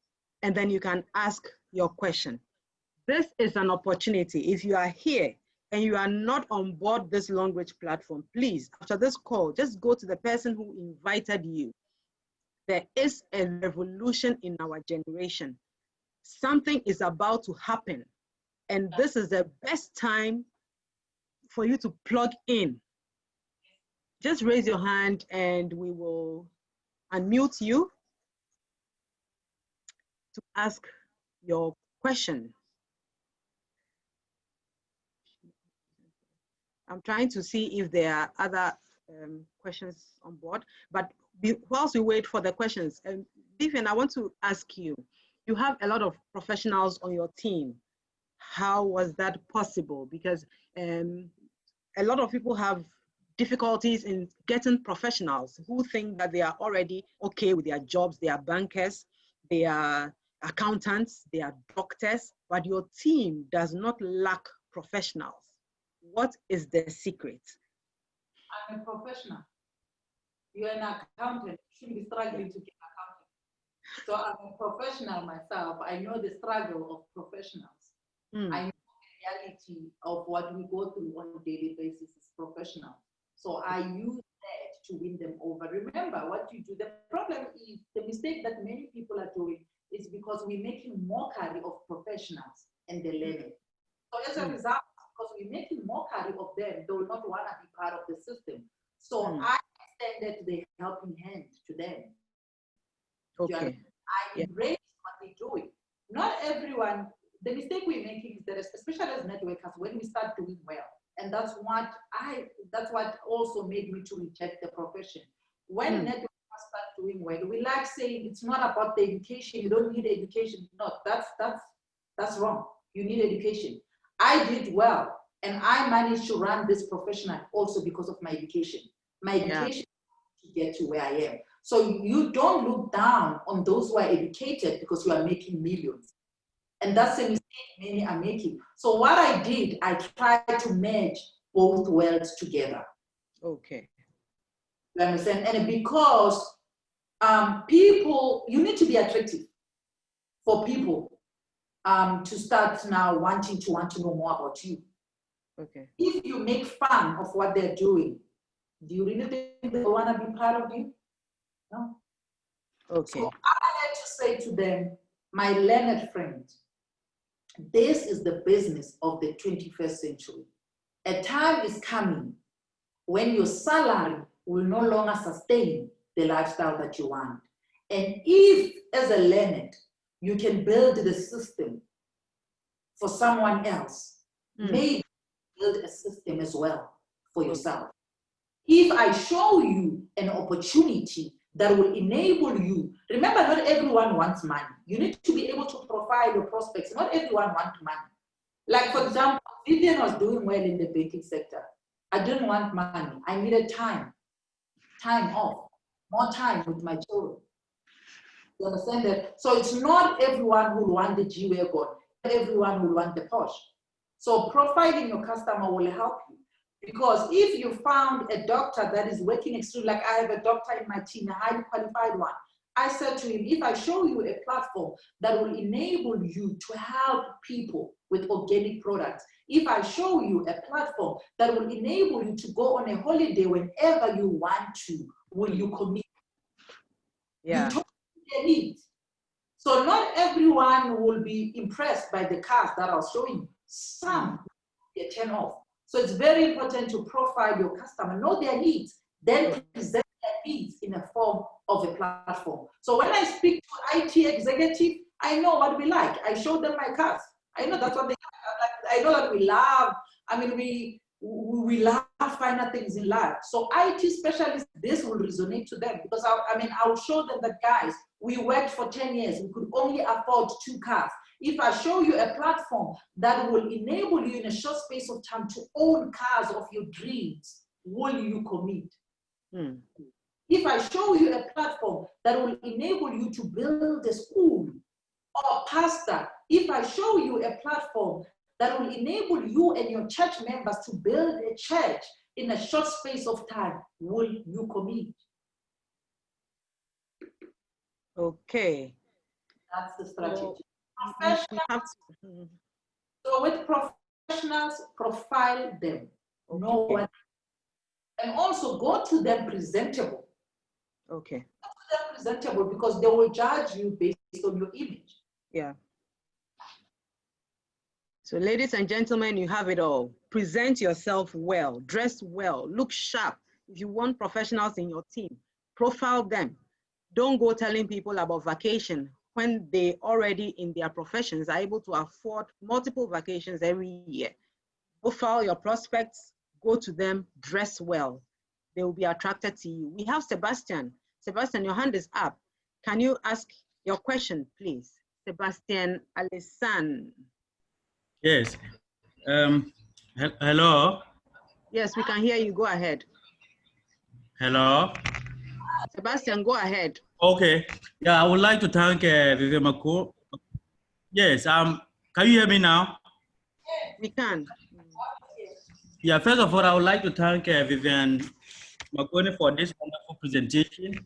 and then you can ask your question. This is an opportunity. If you are here and you are not on board this Longrich platform, please, after this call, just go to the person who invited you. There is a revolution in our generation. Something is about to happen. And this is the best time for you to plug in. Just raise your hand and we will unmute you to ask your question. I'm trying to see if there are other questions on board, but whilst we wait for the questions, Vivian, I want to ask you, you have a lot of professionals on your team. How was that possible? Because a lot of people have difficulties in getting professionals who think that they are already okay with their jobs. They are bankers, they are accountants, they are doctors, but your team does not lack professionals. What is the secret? I'm a professional. You're an accountant. You shouldn't be struggling to get accountant. So I'm a professional myself. I know the struggle of professionals. I know the reality of what we go through on a daily basis as professionals. So I use that to win them over. Remember what you do. The problem is the mistake that many people are doing is because we're making mockery of professionals and the learning. So as a result, because we're making mockery of them, they will not want to be part of the system. So I extended the helping hand to them. Okay. I embrace what they're doing. Not everyone, the mistake we're making is that, especially as networkers, when we start doing well, and that's what also made me to reject the profession. When networkers start doing well, we like saying it's not about the education, you don't need education. No, that's wrong. You need education. I did well, and I managed to run this profession also because of my education. My education to get to where I am. So you don't look down on those who are educated because you are making millions. And that's a mistake many are making. So what I did, I tried to merge both worlds together. Okay. You understand? And because people, you need to be attractive for people to start now want to know more about you. Okay. If you make fun of what they're doing, do you really think they want to be part of you? No. Okay. So I had to say to them, my learned friend, this is the business of the 21st century. A time is coming when your salary will no longer sustain the lifestyle that you want. And if, as a learned, you can build the system for someone else, maybe build a system as well for yourself. If I show you an opportunity that will enable you, remember, not everyone wants money. You need to be able to profile your prospects. Not everyone wants money. Like, for example, Vivian was doing well in the baking sector. I didn't want money. I needed time off, more time with my children. You understand that? So it's not everyone who want the G-Wagon, everyone who want the Porsche. So profiling your customer will help you. Because if you found a doctor that is working extremely, like I have a doctor in my team, a highly qualified one, I said to him, if I show you a platform that will enable you to help people with organic products, if I show you a platform that will enable you to go on a holiday whenever you want to, will you commit? Yeah. You told their needs. So not everyone will be impressed by the cars that I was showing you. Some get turned off. So it's very important to profile your customer, know their needs, then present their needs in a form of a platform. So when I speak to IT executive, I know what we like. I show them my cars. I know that's what they like. I know that we love. I mean, we love finer things in life. So IT specialists, this will resonate to them because I'll show them that, guys, we worked for 10 years. We could only afford 2 cars. If I show you a platform that will enable you in a short space of time to own cars of your dreams, will you commit? If I show you a platform that will enable you to build a school or pastor, if I show you a platform that will enable you and your church members to build a church in a short space of time, will you commit? Okay. That's the strategy. So with professionals, profile them. Okay. Know what, and also go to them presentable. Okay. Go to them presentable because they will judge you based on your image. Yeah. So ladies and gentlemen, you have it all. Present yourself well, dress well, look sharp. If you want professionals in your team, profile them. Don't go telling people about vacation when they already in their professions are able to afford multiple vacations every year. Profile your prospects, go to them, dress well. They will be attracted to you. We have Sebastian. Sebastian, your hand is up. Can you ask your question, please? Sebastian Alissan. Yes. Hello? Yes, we can hear you. Go ahead. Hello? Sebastian, go ahead. Okay. Yeah, I would like to thank Vivian Mokome. Yes, can you hear me now? We can. Yeah, first of all, I would like to thank Vivian Mokome for this wonderful presentation.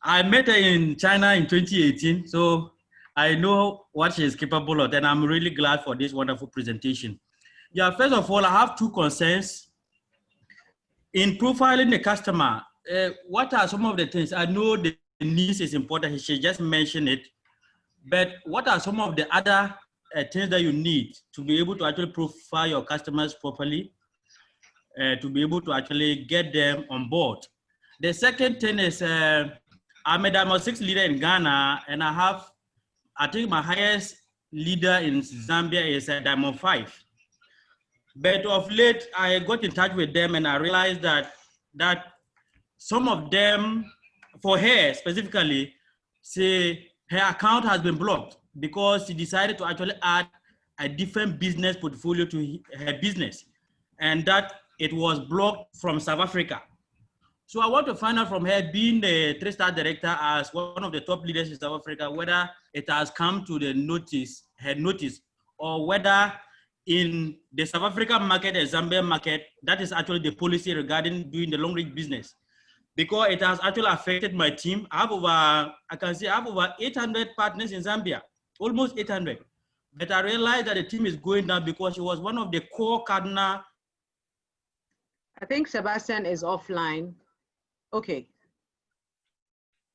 I met her in China in 2018, so I know what she is capable of, and I'm really glad for this wonderful presentation. Yeah, first of all, I have 2 concerns. In profiling the customer, what are some of the things? I know the needs is important, she just mentioned it, but what are some of the other things that you need to be able to actually profile your customers properly? to be able to actually get them on board. The second thing is I'm a Diamond 6 leader in Ghana, and I think my highest leader in Zambia is a Diamond 5. But of late, I got in touch with them and I realized that some of them, for her specifically, say her account has been blocked because she decided to actually add a different business portfolio to her business, and that it was blocked from South Africa. So I want to find out from her, being the 3-star director as one of the top leaders in South Africa, whether it has come to her notice, or whether in the South African market and Zambian market, that is actually the policy regarding doing the Longrich business. Because it has actually affected my team. I have over 800 partners in Zambia, almost 800. But I realized that the team is going down because she was one of the core cardinal. I think Sebastian is offline. Okay.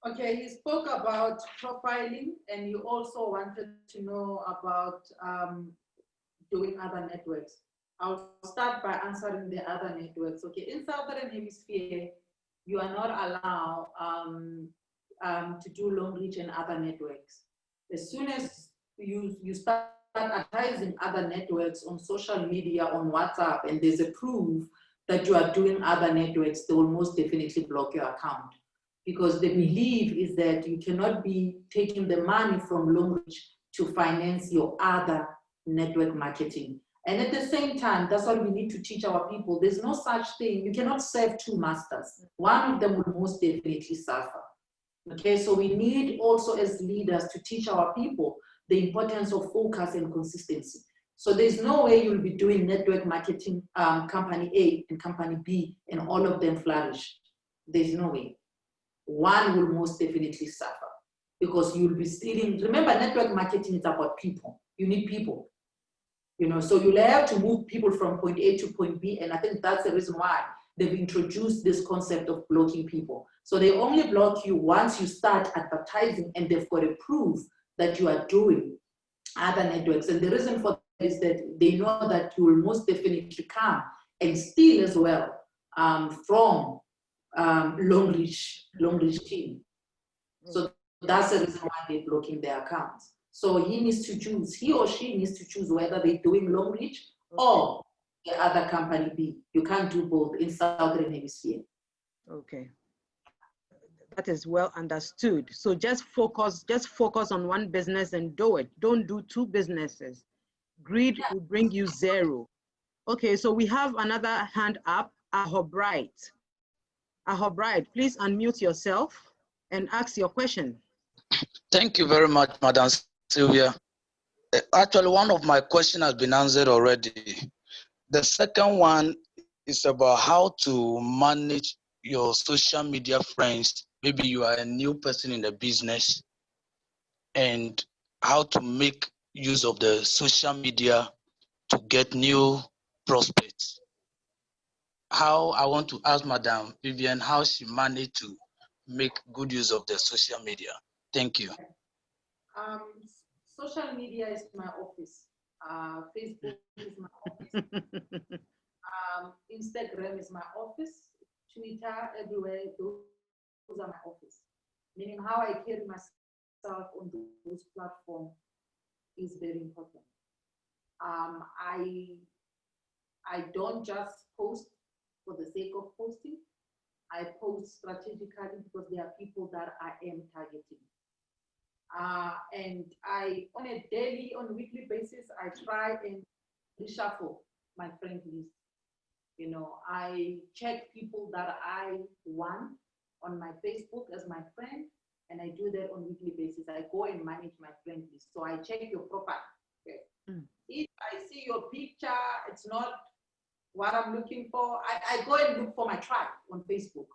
Okay, he spoke about profiling, and you also wanted to know about doing other networks. I'll start by answering the other networks. Okay, in Southern Hemisphere, you are not allowed to do Longrich and other networks. As soon as you start advertising other networks on social media, on WhatsApp, and there's a proof that you are doing other networks, they will most definitely block your account. Because the belief is that you cannot be taking the money from Longrich to finance your other network marketing. And at the same time, that's what we need to teach our people. There's no such thing. You cannot serve two masters. One of them will most definitely suffer. Okay, so we need also as leaders to teach our people the importance of focus and consistency. So there's no way you'll be doing network marketing, company A and company B, and all of them flourish. There's no way. One will most definitely suffer because you'll be stealing. Remember, network marketing is about people. You need people. You know, so you'll have to move people from point A to point B, and I think that's the reason why they've introduced this concept of blocking people. So they only block you once you start advertising and they've got a proof that you are doing other networks. And the reason for that is that they know that you will most definitely come and steal as well from Longrich team. So that's the reason why they're blocking their accounts. So he needs to choose, he or she needs to choose whether they're doing Longrich or the other company B. You can't do both in Southern Hemisphere. Okay. That is well understood. So just focus on one business and do it. Don't do two businesses. Greed will bring you zero. Okay, so we have another hand up, Ahobright. Ahobright, please unmute yourself and ask your question. Thank you very much, Madam Sylvia. Actually, one of my questions has been answered already. The second one is about how to manage your social media friends. Maybe you are a new person in the business, and how to make use of the social media to get new prospects. How I want to ask Madam Vivian how she managed to make good use of the social media. Thank you. Social media is my office. Facebook is my office. Instagram is my office. Twitter, everywhere, those are my office. Meaning how I carry myself on those platforms is very important. I don't just post for the sake of posting. I post strategically because there are people that I am targeting. And I, on a daily, on a weekly basis, I try and reshuffle my friend list. You know, I check people that I want on my Facebook as my friend, and I do that on a weekly basis. I go and manage my friend list. So I check your profile. Okay. If I see your picture, it's not what I'm looking for, I go and look for my tribe on Facebook.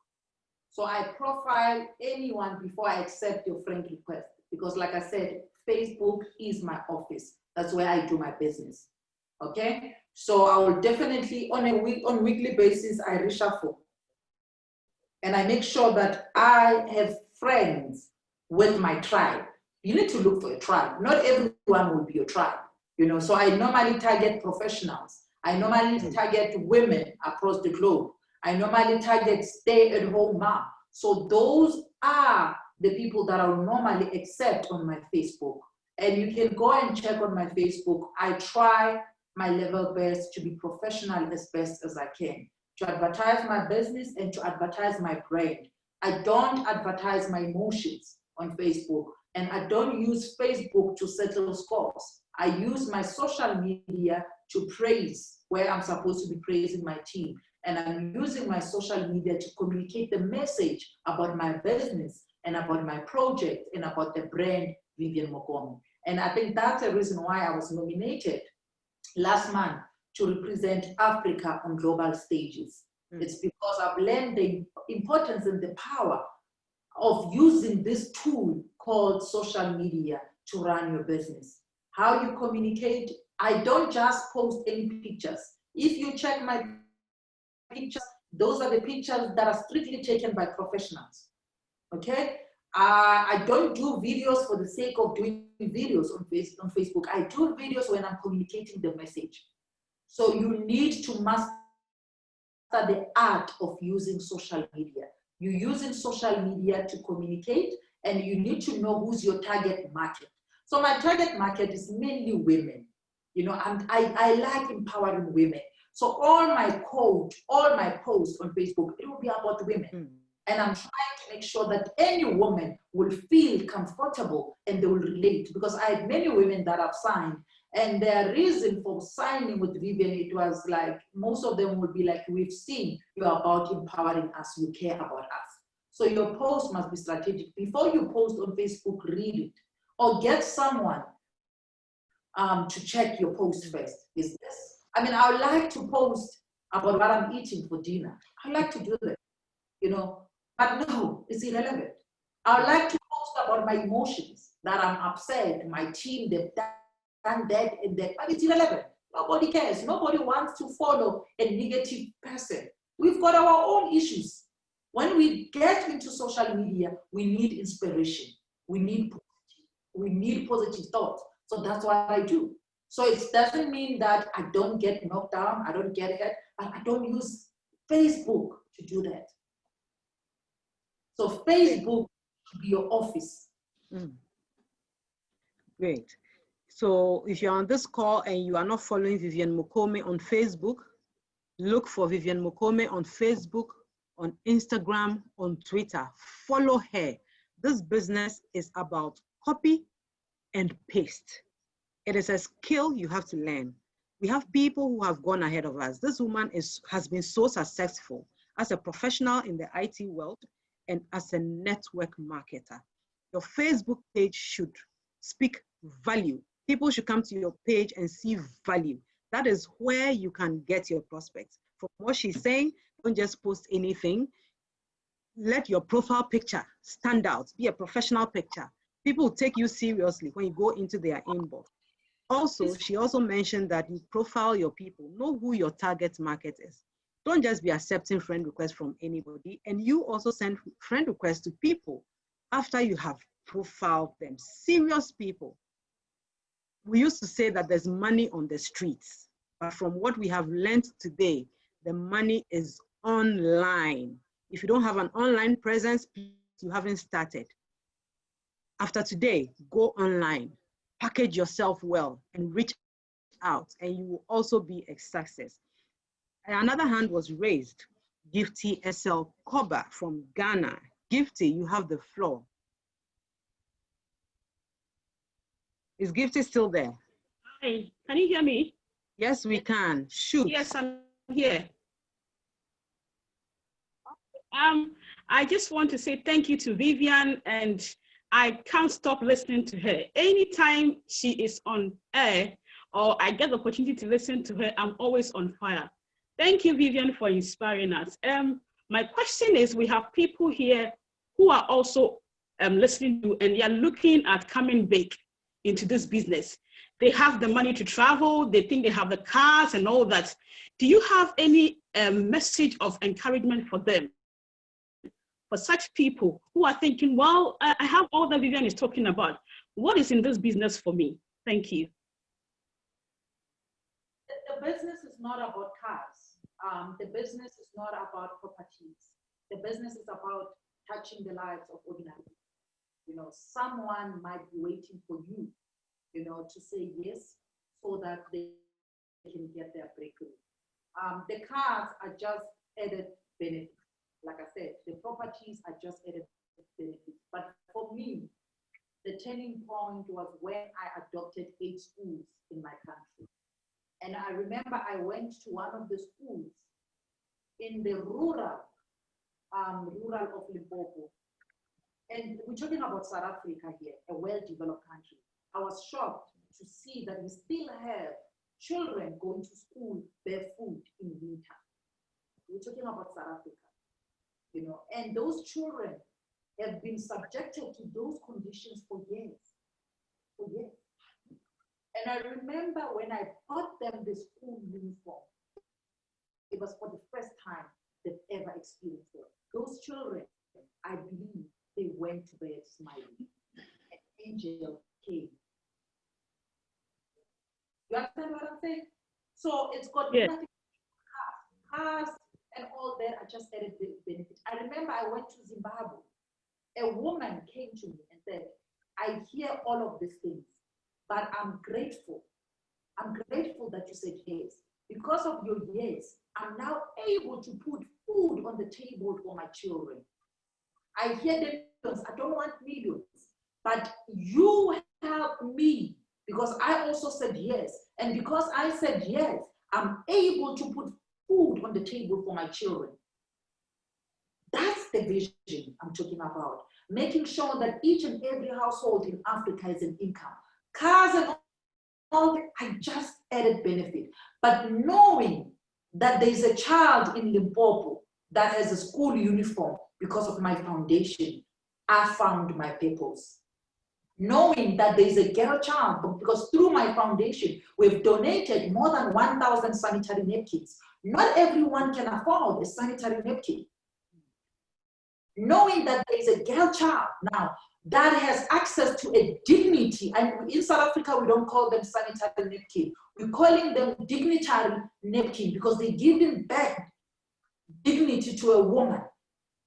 So I profile anyone before I accept your friend request. Because like I said, Facebook is my office. That's where I do my business. Okay? So I will definitely, on weekly basis, I reshuffle. And I make sure that I have friends with my tribe. You need to look for a tribe. Not everyone will be your tribe. You know, so I normally target professionals. I normally target women across the globe. I normally target stay-at-home mom. So those are the people that I will normally accept on my Facebook. And you can go and check on my Facebook. I try my level best to be professional as best as I can, to advertise my business and to advertise my brand. I don't advertise my emotions on Facebook, and I don't use Facebook to settle scores. I use my social media to praise where I'm supposed to be praising my team. And I'm using my social media to communicate the message about my business and about my project and about the brand Vivian Mokome. And I think that's the reason why I was nominated last month to represent Africa on global stages. It's because I've learned the importance and the power of using this tool called social media to run your business. How you communicate, I don't just post any pictures. If you check my pictures, those are the pictures that are strictly taken by professionals, okay? I don't do videos for the sake of doing videos on Facebook. I do videos when I'm communicating the message. So you need to master the art of using social media. You're using social media to communicate, and you need to know who's your target market. So my target market is mainly women, you know, and I like empowering women. So all my posts on Facebook, it will be about women. And I'm trying to make sure that any woman will feel comfortable and they will relate, because I had many women that have signed, and their reason for signing with Vivian, it was like, most of them would be like, we've seen you're about empowering us, you care about us. So your post must be strategic. Before you post on Facebook, read it, or get someone to check your post first. Is this, I mean, I would like to post about what I'm eating for dinner. I like to do that, you know, but no, it's irrelevant. I would like to post about my emotions, that I'm upset, my team, they've done that and that, but it's irrelevant. Nobody cares. Nobody wants to follow a negative person. We've got our own issues. When we get into social media, we need inspiration. We need positive thoughts. So that's what I do. So it doesn't mean that I don't get knocked down, I don't get hurt, but I don't use Facebook to do that. So Facebook should be your office. Great. So if you're on this call and you are not following Vivian Mokome on Facebook, look for Vivian Mokome on Facebook, on Instagram, on Twitter. Follow her. This business is about copy and paste. It is a skill you have to learn. We have people who have gone ahead of us. This woman has been so successful as a professional in the IT world and as a network marketer. Your Facebook page should speak value. People should come to your page and see value. That is where you can get your prospects. From what she's saying, don't just post anything. Let your profile picture stand out. Be a professional picture. People will take you seriously when you go into their inbox. Also, she also mentioned that you profile your people. Know who your target market is. Don't just be accepting friend requests from anybody. And you also send friend requests to people after you have profiled them. Serious people. We used to say that there's money on the streets. But from what we have learned today, the money is online. If you don't have an online presence, you haven't started. After today, go online, package yourself well, and reach out, and you will also be a success. And another hand was raised. Gifty SL Koba from Ghana. Gifty, you have the floor. Is Gifty still there? Hi, can you hear me? Yes, we can. Shoot. Yes, I'm here. I just want to say thank you to Vivian, and I can't stop listening to her. Anytime she is on air or I get the opportunity to listen to her, I'm always on fire. Thank you, Vivian, for inspiring us. My question is, we have people here who are also listening to, and they are looking at coming big into this business. They have the money to travel, they think they have the cars and all that. Do you have any message of encouragement for them? For such people who are thinking, well, I have all that Vivian is talking about. What is in this business for me? Thank you. The the business is not about cars. The business is not about properties. The business is about touching the lives of ordinary people. You know, someone might be waiting for you, you know, to say yes so that they can get their breakthrough. The cars are just added benefits. Like I said, the properties are just added benefits. But for me, the turning point was when I adopted 8 schools in my country. And I remember I went to one of the schools in the rural of Limpopo. And we're talking about South Africa here, a well-developed country. I was shocked to see that we still have children going to school barefoot in winter. We're talking about South Africa, you know, and those children have been subjected to those conditions for years. And I remember when I bought them the school uniform, it was for the first time they've ever experienced it. Those children, I believe, they went to bed smiling. An angel came. You understand what I'm saying? So it's got nothing to do with cars and all that are just added benefit. I remember I went to Zimbabwe. A woman came to me and said, I hear all of these things, but I'm grateful. I'm grateful that you said yes. Because of your yes, I'm now able to put food on the table for my children. I hear millions, I don't want millions, but you help me because I also said yes. And because I said yes, I'm able to put food on the table for my children. That's the vision I'm talking about. Making sure that each and every household in Africa has an income. Cars and all that, I just added benefit. But knowing that there's a child in Limpopo that has a school uniform because of my foundation, I found my purpose. Knowing that there's a girl child, because through my foundation, we've donated more than 1,000 sanitary napkins. Not everyone can afford a sanitary napkin. Knowing that there's a girl child now that has access to a dignity, and in South Africa, we don't call them sanitary napkin. We're calling them dignitary napkin because they're giving back dignity to a woman.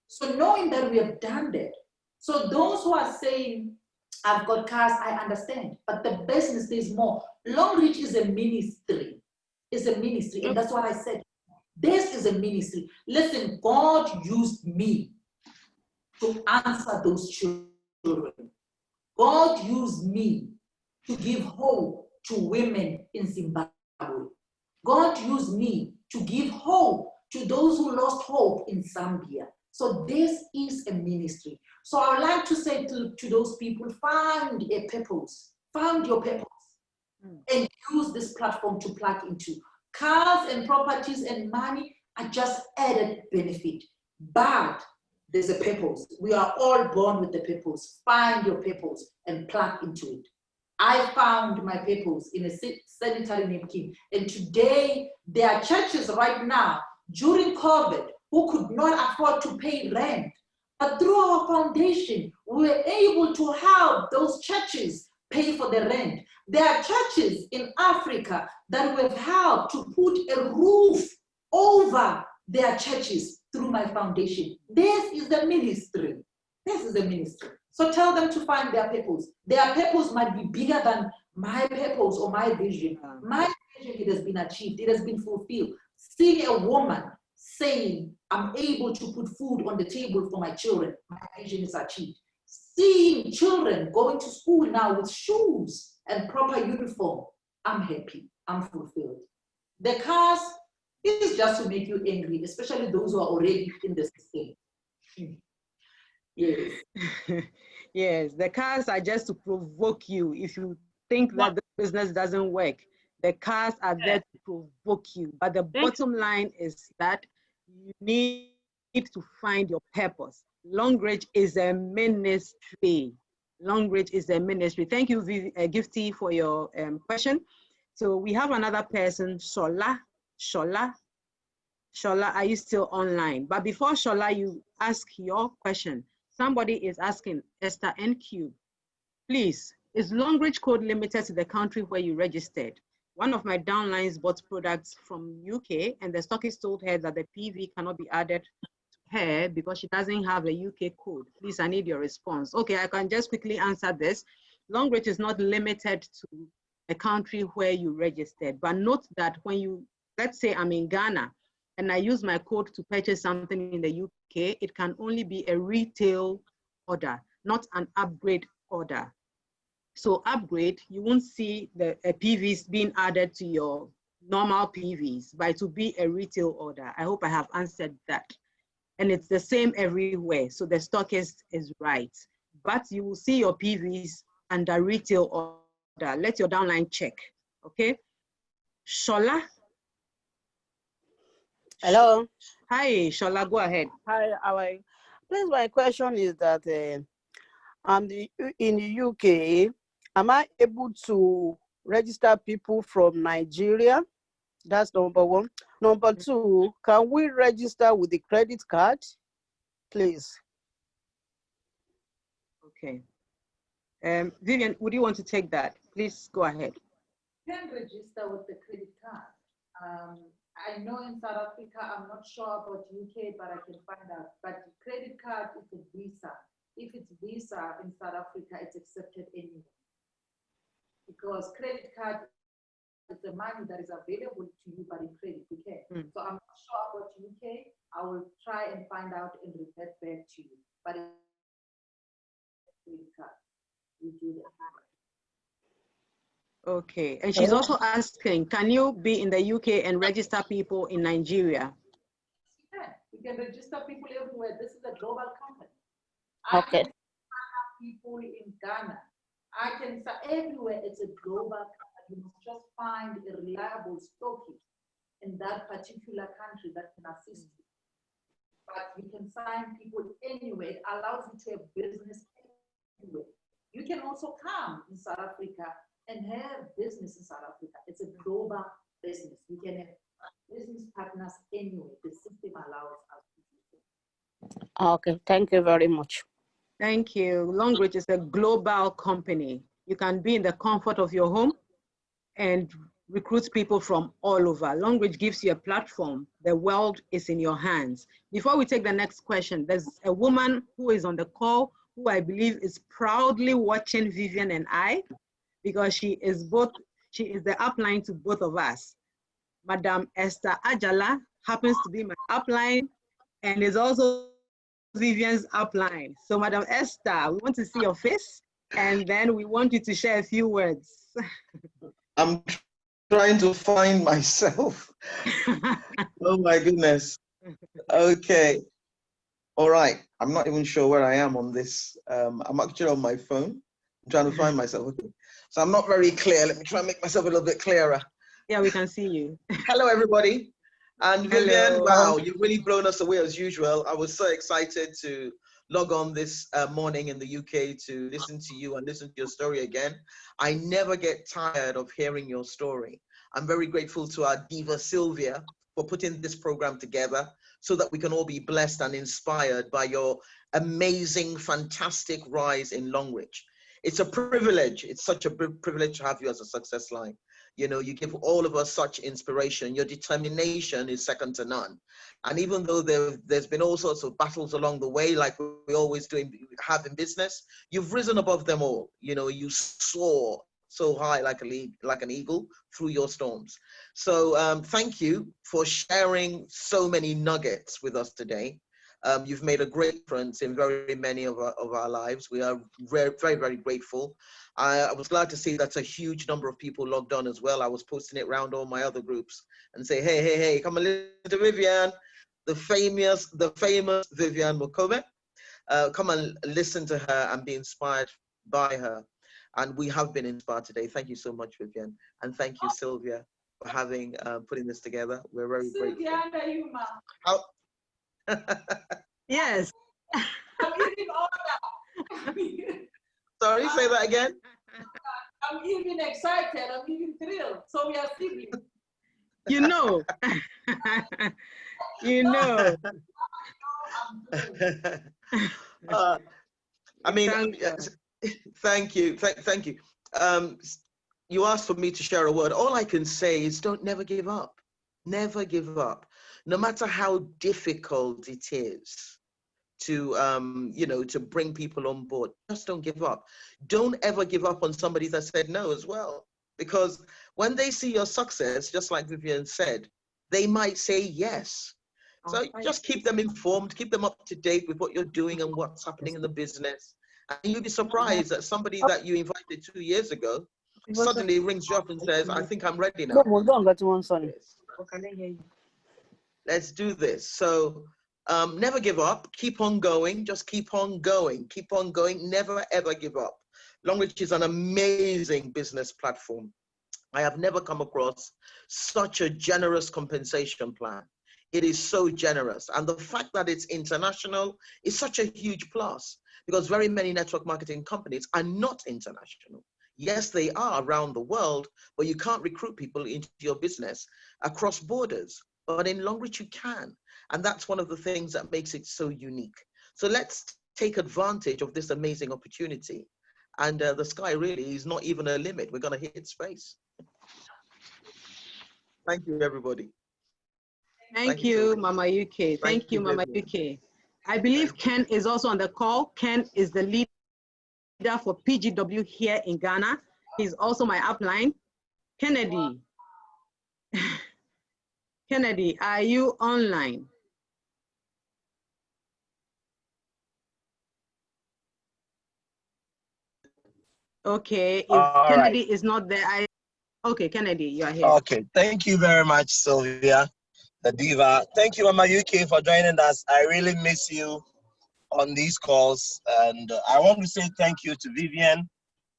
So knowing that we have done that, so those who are saying, I've got cars, I understand, but the business, there's more. Longrich is a ministry. It's a ministry, and that's what I said. This is a ministry. Listen, God used me to answer those children. God used me to give hope to women in Zimbabwe. God used me to give hope to those who lost hope in Zambia. So this is a ministry. So I would like to say to those people, find a purpose, find your purpose, and use this platform to plug into. Cars and properties and money are just added benefit, but there's a purpose. We are all born with the purpose. Find your purpose and plug into it. I found my purpose in a sanitary napkin, and today there are churches right now during COVID who could not afford to pay rent. But through our foundation, we were able to help those churches pay for the rent. There are churches in Africa that we have helped to put a roof over their churches through my foundation. This is the ministry. This is the ministry. So tell them to find their purpose. Their purpose might be bigger than my purpose or my vision. My vision, it has been achieved. It has been fulfilled. Seeing a woman saying, I'm able to put food on the table for my children, my vision is achieved. Seeing children going to school now with shoes and proper uniform, I'm happy, I'm fulfilled. The cars is just to make you angry, especially those who are already in the system. Yes. Yes, the cars are just to provoke you. If you think that the business doesn't work, the cars are there to provoke you. But the bottom line is that you need to find your purpose. Longrich is a ministry. Longrich is a ministry. Thank you, Gifty, for your question. So we have another person, Shola. Shola, are you still online? But before Shola, you ask your question. Somebody is asking, Esther NQ, please, is Longrich code limited to the country where you registered? One of my downlines bought products from UK, and the stockist told her that the PV cannot be added to her because she doesn't have a UK code. Please, I need your response. Okay, I can just quickly answer this. Longrich is not limited to a country where you registered, but note that when you, let's say I'm in Ghana and I use my code to purchase something in the UK, it can only be a retail order, not an upgrade order. So upgrade, you won't see the PVs being added to your normal PVs, but it will be a retail order. I hope I have answered that. And it's the same everywhere. So the stockist is right. But you will see your PVs under retail order. Let your downline check, okay? Shola? Hello. Hi, Shola, go ahead. Hi, how are you? Please, my question is that I'm in the UK. Am I able to register people from Nigeria? That's number one. Number two, can we register with the credit card, please? Okay. Vivian, would you want to take that? Please go ahead. You can register with the credit card. I know in South Africa, I'm not sure about UK, but I can find out. But the credit card is a visa. If it's visa in South Africa, it's accepted anyway. Because credit card is the money that is available to you, but in credit, you can. So I'm not sure about UK. I will try and find out and revert back to you. But it's credit card, we do that. Okay, and she's also asking, can you be in the UK and register people in Nigeria? You can register people everywhere. This is a global company. Okay. I can find people in Ghana. I can say everywhere. It's a global company. You must just find a reliable stockist in that particular country that can assist you. But you can sign people anywhere. It allows you to have business anywhere. You can also come in South Africa and have business in South Africa. It's a global business. We can have business partners anyway. The system allows us to do so. Okay, thank you very much. Thank you. Longrich is a global company. You can be in the comfort of your home and recruit people from all over. Longrich gives you a platform. The world is in your hands. Before we take the next question, there's a woman who is on the call who I believe is proudly watching Vivian and I, because she is the upline to both of us. Madam Esther Ajala happens to be my upline and is also Vivian's upline. So Madam Esther, we want to see your face and then we want you to share a few words. I'm trying to find myself. Oh my goodness. Okay. All right. I'm not even sure where I am on this. I'm actually on my phone. I'm trying to find myself. Okay. So I'm not very clear. Let me try and make myself a little bit clearer. Yeah, we can see you. Hello, everybody. And Vivian, Hello. wow, you've really blown us away as usual. I was so excited to log on this morning in the UK to listen to you and listen to your story again. I never get tired of hearing your story. I'm very grateful to our diva Sylvia for putting this program together so that we can all be blessed and inspired by your amazing, fantastic rise in Longrich. It's a privilege. It's such a privilege to have you as a success line. You know, you give all of us such inspiration. Your determination is second to none. And even though there's been all sorts of battles along the way, like we always have in business, you've risen above them all. You know, you soar so high like an eagle through your storms. So thank you for sharing so many nuggets with us today. You've made a great difference in very many of our lives. We are very, very, very grateful. I was glad to see that's a huge number of people logged on as well. I was posting it around all my other groups and say, hey, come and listen to Vivian, the famous Vivian Mokome. Come and listen to her and be inspired by her. And we have been inspired today. Thank you so much, Vivian. And thank you, Sylvia, for having putting this together. We're very grateful. Yes. I'm even older. Sorry, say that again. I'm even excited. I'm even thrilled. So we are siblings. You know. You know. I mean, thank you. Thank you. you asked for me to share a word. All I can say is never give up. Never give up. No matter how difficult it is to, to bring people on board, just don't give up. Don't ever give up on somebody that said no as well. Because when they see your success, just like Vivian said, they might say yes. So just keep them informed, keep them up to date with what you're doing and what's happening in the business. And you'll be surprised that somebody that you invited 2 years ago suddenly rings you up and says, I think I'm ready now. Let's do this. So never give up, keep on going, just keep on going, never ever give up. Longrich is an amazing business platform. I have never come across such a generous compensation plan. It is so generous. And the fact that it's international is such a huge plus, because very many network marketing companies are not international. Yes, they are around the world, but you can't recruit people into your business across borders. But in Longrich, you can. And that's one of the things that makes it so unique. So let's take advantage of this amazing opportunity. And the sky really is not even a limit. We're going to hit space. Thank you, everybody. Thank you, Mama UK. Thank you, Mama UK. I believe Ken is also on the call. Ken is the leader for PGW here in Ghana. He's also my upline. Kennedy. Kennedy, are you online? Okay, if Kennedy is not there, okay, Kennedy, you are here. Okay, thank you very much, Sylvia, the diva. Thank you, Mama UK, for joining us. I really miss you on these calls. And I want to say thank you to Vivian,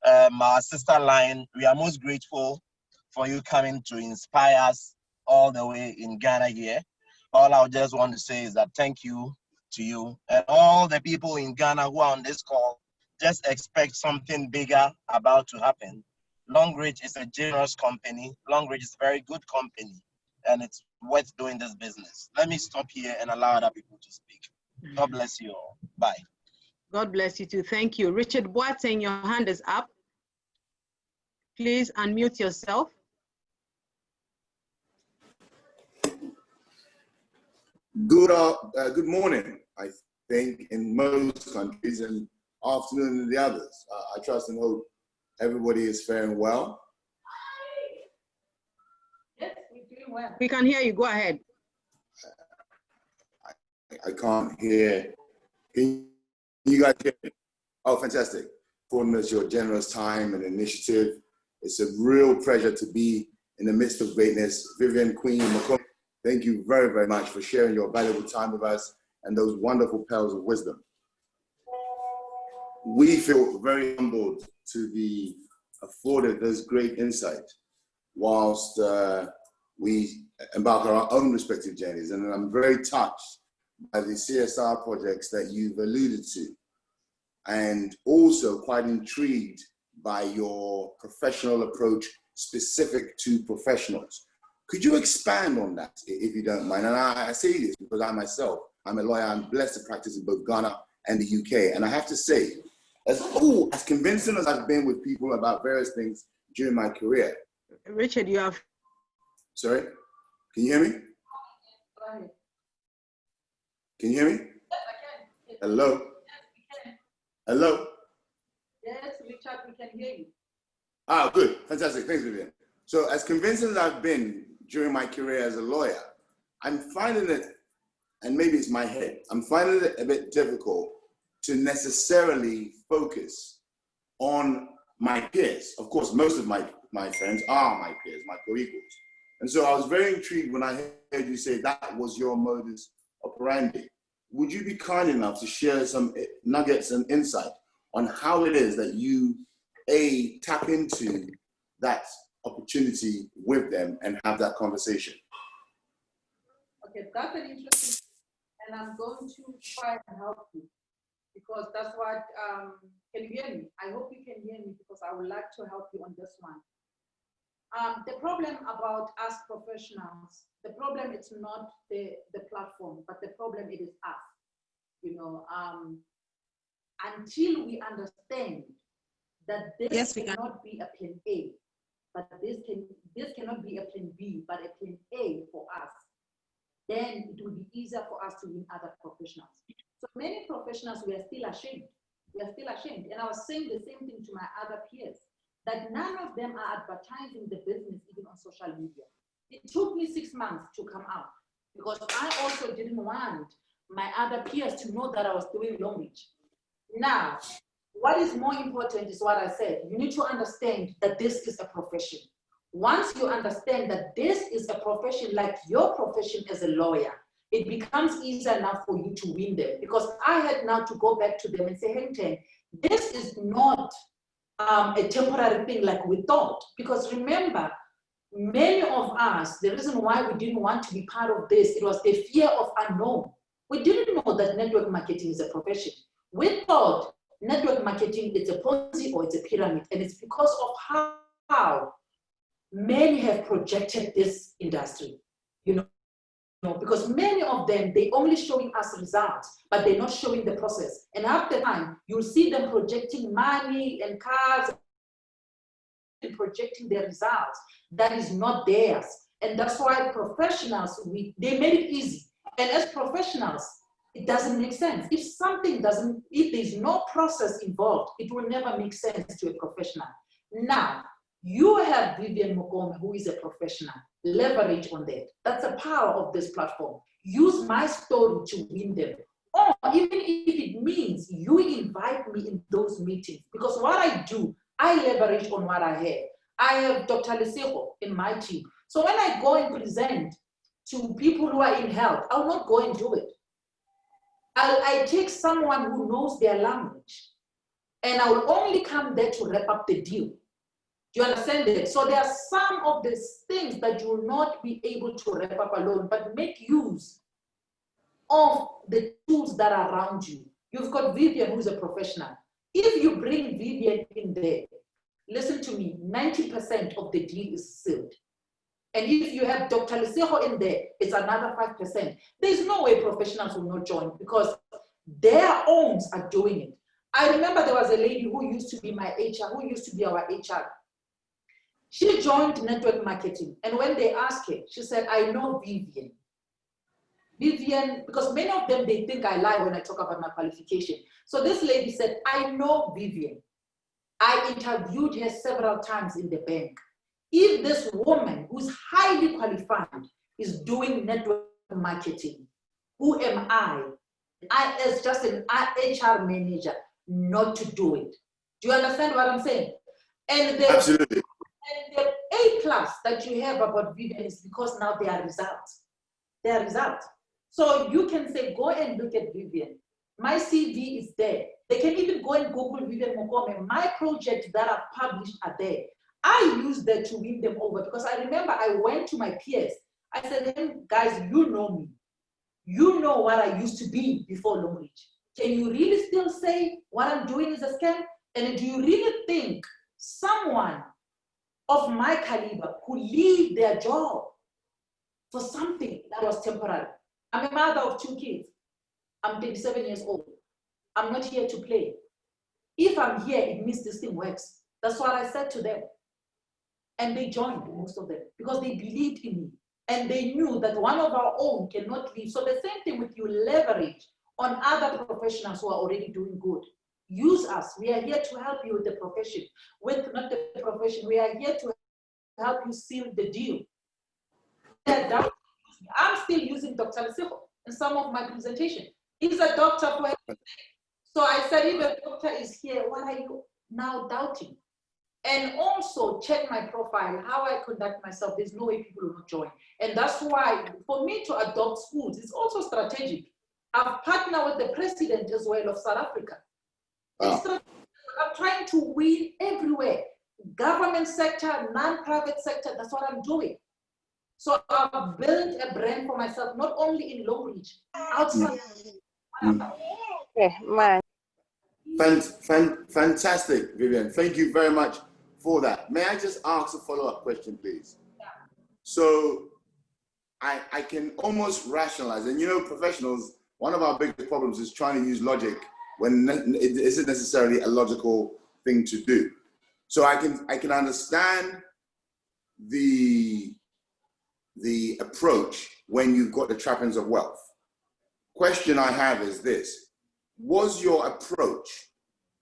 our sister line. We are most grateful for you coming to inspire us all the way in Ghana here. All I just want to say is that thank you to you and all the people in Ghana who are on this call. Just expect something bigger about to happen. Longrich is a generous company. Longrich is a very good company, and it's worth doing this business. Let me stop here and allow other people to speak. God bless you all. Bye. God bless you too. Thank you. Richard Boateng, your hand is up. Please unmute yourself. Good morning, I think, in most countries, and afternoon in the others. I trust and hope everybody is faring well. Yes, we're doing well. We can hear you. Go ahead. I can't hear. Can you guys hear me? Oh, fantastic. For your generous time and initiative. It's a real pleasure to be in the midst of greatness. Vivian Mokome, thank you very, very much for sharing your valuable time with us and those wonderful pearls of wisdom. We feel very humbled to be afforded this great insight whilst we embark on our own respective journeys. And I'm very touched by the CSR projects that you've alluded to, and also quite intrigued by your professional approach specific to professionals. Could you expand on that, if you don't mind? And I say this because I myself, I'm a lawyer. I'm blessed to practice in both Ghana and the UK. And I have to say, as convincing as I've been with people about various things during my career. Richard, you have. Sorry? Can you hear me? Go ahead. Can you hear me? Yes, I can. Hello? Yes, we can. Hello? Yes, Richard, we can hear you. Ah, good. Fantastic. Thanks, Vivian. So as convincing as I've been during my career as a lawyer, I'm finding it, and maybe it's my head, I'm finding it a bit difficult to necessarily focus on my peers. Of course, most of my friends are my peers, my co-equals. And so I was very intrigued when I heard you say that was your modus operandi. Would you be kind enough to share some nuggets and insight on how it is that you, tap into that opportunity with them and have that conversation? Okay, that's an interesting, and I'm going to try and help you, because that's what, can you hear me? I hope you can hear me, because I would like to help you on this one. The problem about us professionals, the problem is not the platform, but the problem it is us. You know, until we understand that this cannot be a plan A, but this cannot be a plan B, but a plan A for us, then it will be easier for us to win other professionals. So many professionals, we are still ashamed. We are still ashamed. And I was saying the same thing to my other peers, that none of them are advertising the business even on social media. It took me 6 months to come out because I also didn't want my other peers to know that I was doing Longrich. Now, what is more important is what I said. You need to understand that this is a profession. Once you understand that this is a profession like your profession as a lawyer, it becomes easier now for you to win them. Because I had now to go back to them and say, hey, this is not a temporary thing like we thought. Because remember, many of us, the reason why we didn't want to be part of this, it was the fear of unknown. We didn't know that network marketing is a profession. We thought network marketing is a Ponzi or it's a pyramid, and it's because of how many have projected this industry, because many of them, they only showing us results, but they're not showing the process. And after time, you'll see them projecting money and cars and projecting their results. That is not theirs. And that's why professionals, they made it easy. And as professionals, it doesn't make sense. If there's no process involved, it will never make sense to a professional. Now, you have Vivian Mokome, who is a professional. Leverage on that. That's the power of this platform. Use my story to win them. Or even if it means you invite me in those meetings, because what I do, I leverage on what I have. I have Dr. Lesego in my team. So when I go and present to people who are in health, I'll not go and do it. I take someone who knows their language, and I will only come there to wrap up the deal. Do you understand that? So there are some of these things that you will not be able to wrap up alone, but make use of the tools that are around you. You've got Vivian, who's a professional. If you bring Vivian in there, listen to me, 90% of the deal is sealed. And if you have Dr. Lesego in there, it's another 5%. There's no way professionals will not join because their owns are doing it. I remember there was a lady who used to be my HR, who used to be our HR. She joined network marketing. And when they asked her, she said, I know Vivian. Vivian, because many of them, they think I lie when I talk about my qualification. So this lady said, I know Vivian. I interviewed her several times in the bank. If this woman who's highly qualified is doing network marketing, who am I as just an HR manager not to do it? Do you understand what I'm saying? And Absolutely. And the A+ that you have about Vivian is because now they are results. They are results. So you can say, go and look at Vivian. My CV is there. They can even go and Google Vivian Mokome. My projects that are published are there. I use that to win them over because I remember I went to my peers. I said, hey, guys, you know me. You know what I used to be before Longrich. Can you really still say what I'm doing is a scam? And do you really think someone of my caliber could leave their job for something that was temporary? I'm a mother of 2 kids. I'm 37 years old. I'm not here to play. If I'm here, it means this thing works. That's what I said to them. And they joined, most of them, because they believed in me. And they knew that one of our own cannot leave. So the same thing with you, leverage on other professionals who are already doing good. Use us. We are here to help you with the profession. With not the profession, we are here to help you seal the deal. I'm still using Dr. Lesego in some of my presentation. He's a doctor for everything. So I said, if a doctor is here, what are you now doubting? And also check my profile, how I conduct myself. There's no way people will not join. And that's why, for me to adopt schools, it's also strategic. I've partnered with the president as well of South Africa. Wow. I'm trying to win everywhere. Government sector, non-private sector, that's what I'm doing. So I've built a brand for myself, not only in Longrich, outside. Fantastic, Vivian. Thank you very much for that. May I just ask a follow-up question, please? Yeah. So I can almost rationalize, and professionals, one of our biggest problems is trying to use logic when it isn't necessarily a logical thing to do. So I can understand the approach when you've got the trappings of wealth. Question I have is this: was your approach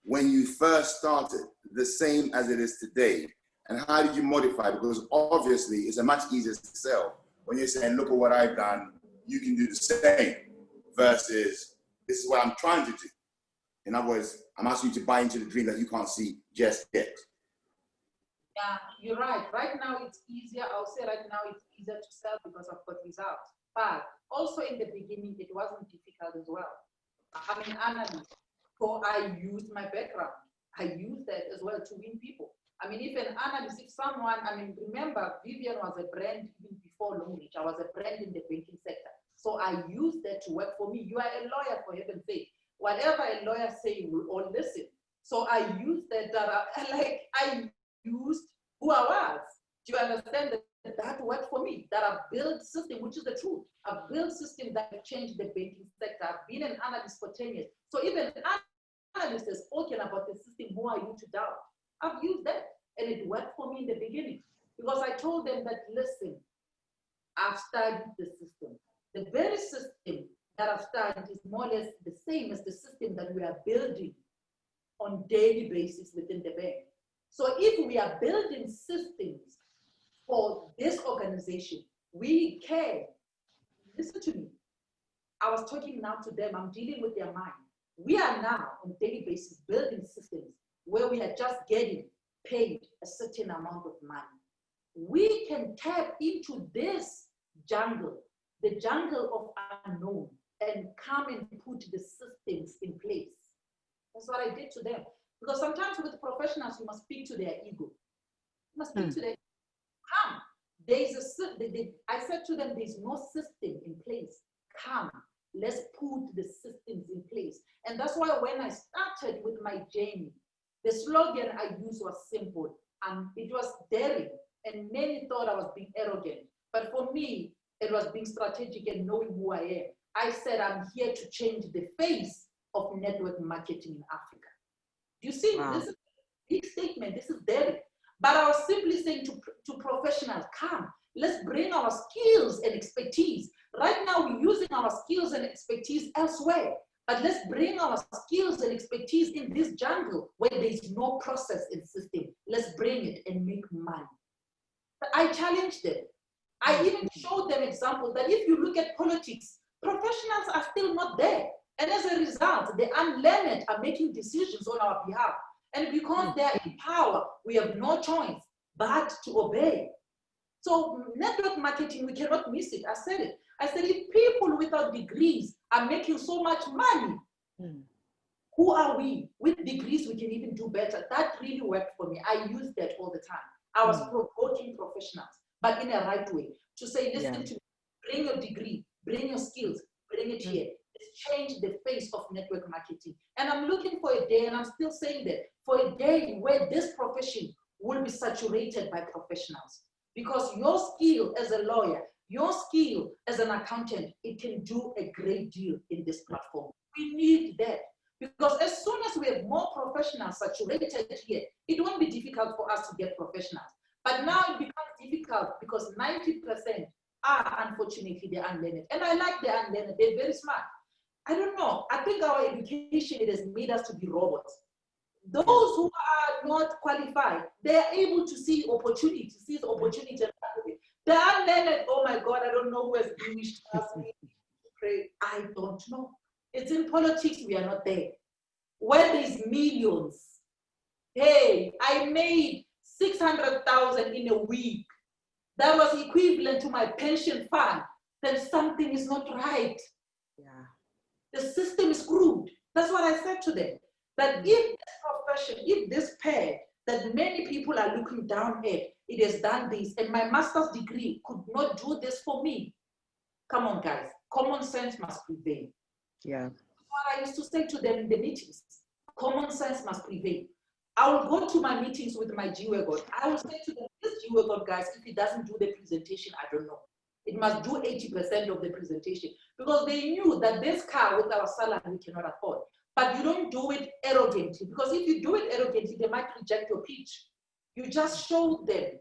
when you first started the same as it is today? And how did you modify? Because obviously it's a much easier to sell when you're saying, look at what I've done, you can do the same, versus this is what I'm trying to do. In other words, I'm asking you to buy into the dream that you can't see just yet. Yeah, you're right. Right now it's easier. I'll say right now it's easier to sell because I've got results. But also in the beginning, it wasn't difficult as well. I'm an analyst, so I used my background. I used that as well to win people. I mean, if an analyst, if someone, I mean, remember, Vivian was a brand even before Longrich. I was a brand in the banking sector. So I used that to work for me. You are a lawyer, for heaven's sake. Whatever a lawyer say, we'll all listen. So I used that, I used who I was. Do you understand that worked for me? That I've built system, which is the truth. I've built system that have changed the banking sector. I've been an analyst for 10 years. So even analysts have spoken about the system, who are you to doubt? I've used that, and it worked for me in the beginning because I told them that, listen, I've studied the system. The very system that I've studied is more or less the same as the system that we are building on daily basis within the bank. So if we are building systems for this organization, we care. Listen to me. I was talking now to them, I'm dealing with their mind. We are now on daily basis building systems where we are just getting paid a certain amount of money. We can tap into this jungle, the jungle of unknown, and come and put the systems in place. That's what I did to them. Because sometimes with professionals, you must speak to their ego. You must speak to their come. I said to them, there's no system in place. Come, let's put the systems in place. And that's why when I started with my journey, the slogan I used was simple. It was daring. And many thought I was being arrogant. But for me, it was being strategic and knowing who I am. I said, I'm here to change the face of network marketing in Africa. You see, This is a big statement. This is daring. But I was simply saying to professionals, come, let's bring our skills and expertise. Right now, we're using our skills and expertise elsewhere. But let's bring our skills and expertise in this jungle where there's no process and system. Let's bring it and make money. But I challenged them. I even showed them examples that if you look at politics, professionals are still not there. And as a result, the unlearned are making decisions on our behalf. And because they're in power, we have no choice but to obey. So network marketing, we cannot miss it. I said it. I said, if people without degrees are making so much money, who are we? With degrees, we can even do better. That really worked for me. I used that all the time. I was provoking professionals, but in a right way. To say, listen to me, bring your degree, bring your skills, bring it here. Let's change the face of network marketing. And I'm looking for a day, and I'm still saying that, for a day where this profession will be saturated by professionals. Because your skill as a lawyer, your skill as an accountant, it can do a great deal in this platform. We need that. Because as soon as we have more professionals saturated here, it won't be difficult for us to get professionals. But now it becomes difficult because 90% are unfortunately the unlearned. And I like the unlearned, they're very smart. I don't know, I think our education, it has made us to be robots. Those who are not qualified, they are able to see opportunity, seize opportunity. The unlearned, oh my God, I don't know who has finished ask me to pray. I don't know. It's in politics, we are not there. Where there's millions. Hey, I made 600,000 in a week. That was equivalent to my pension fund. Then something is not right. Yeah. The system is screwed. That's what I said to them. That if this profession, if this pair that many people are looking down at, it has done this, and my master's degree could not do this for me. Come on, guys. Common sense must prevail. Yeah. What I used to say to them in the meetings, common sense must prevail. I will go to my meetings with my G-Wagon. I will say to them, this G-Wagon, guys, if it doesn't do the presentation, I don't know. It must do 80% of the presentation, because they knew that this car with our salary we cannot afford. But you don't do it arrogantly, because if you do it arrogantly, they might reject your pitch. You just show them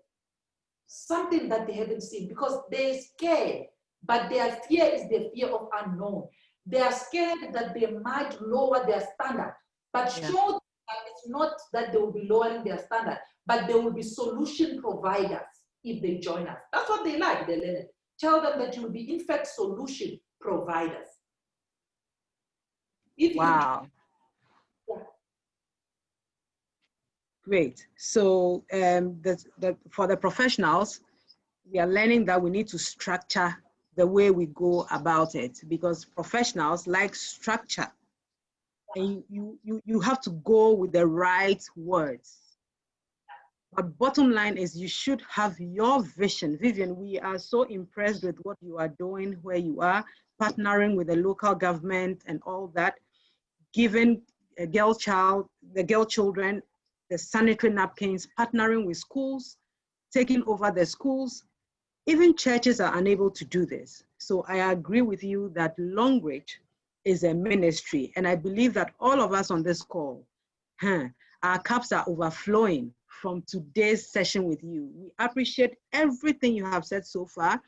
something that they haven't seen, because they're scared, but their fear is the fear of unknown. They are scared that they might lower their standard, but show them that it's not that they will be lowering their standard, but they will be solution providers if they join us. That's what they like, they learn it. Tell them that you will be, in fact, solution providers. If wow. You, yeah. Great. So for the professionals, we are learning that we need to structure the way we go about it, because professionals like structure, and you have to go with the right words. But bottom line is you should have your vision. Vivian, we are so impressed with what you are doing, where you are, partnering with the local government and all that, giving the girl children the sanitary napkins, partnering with schools, taking over the schools. Even churches are unable to do this. So I agree with you that Longrich is a ministry. And I believe that all of us on this call, our cups are overflowing from today's session with you. We appreciate everything you have said so far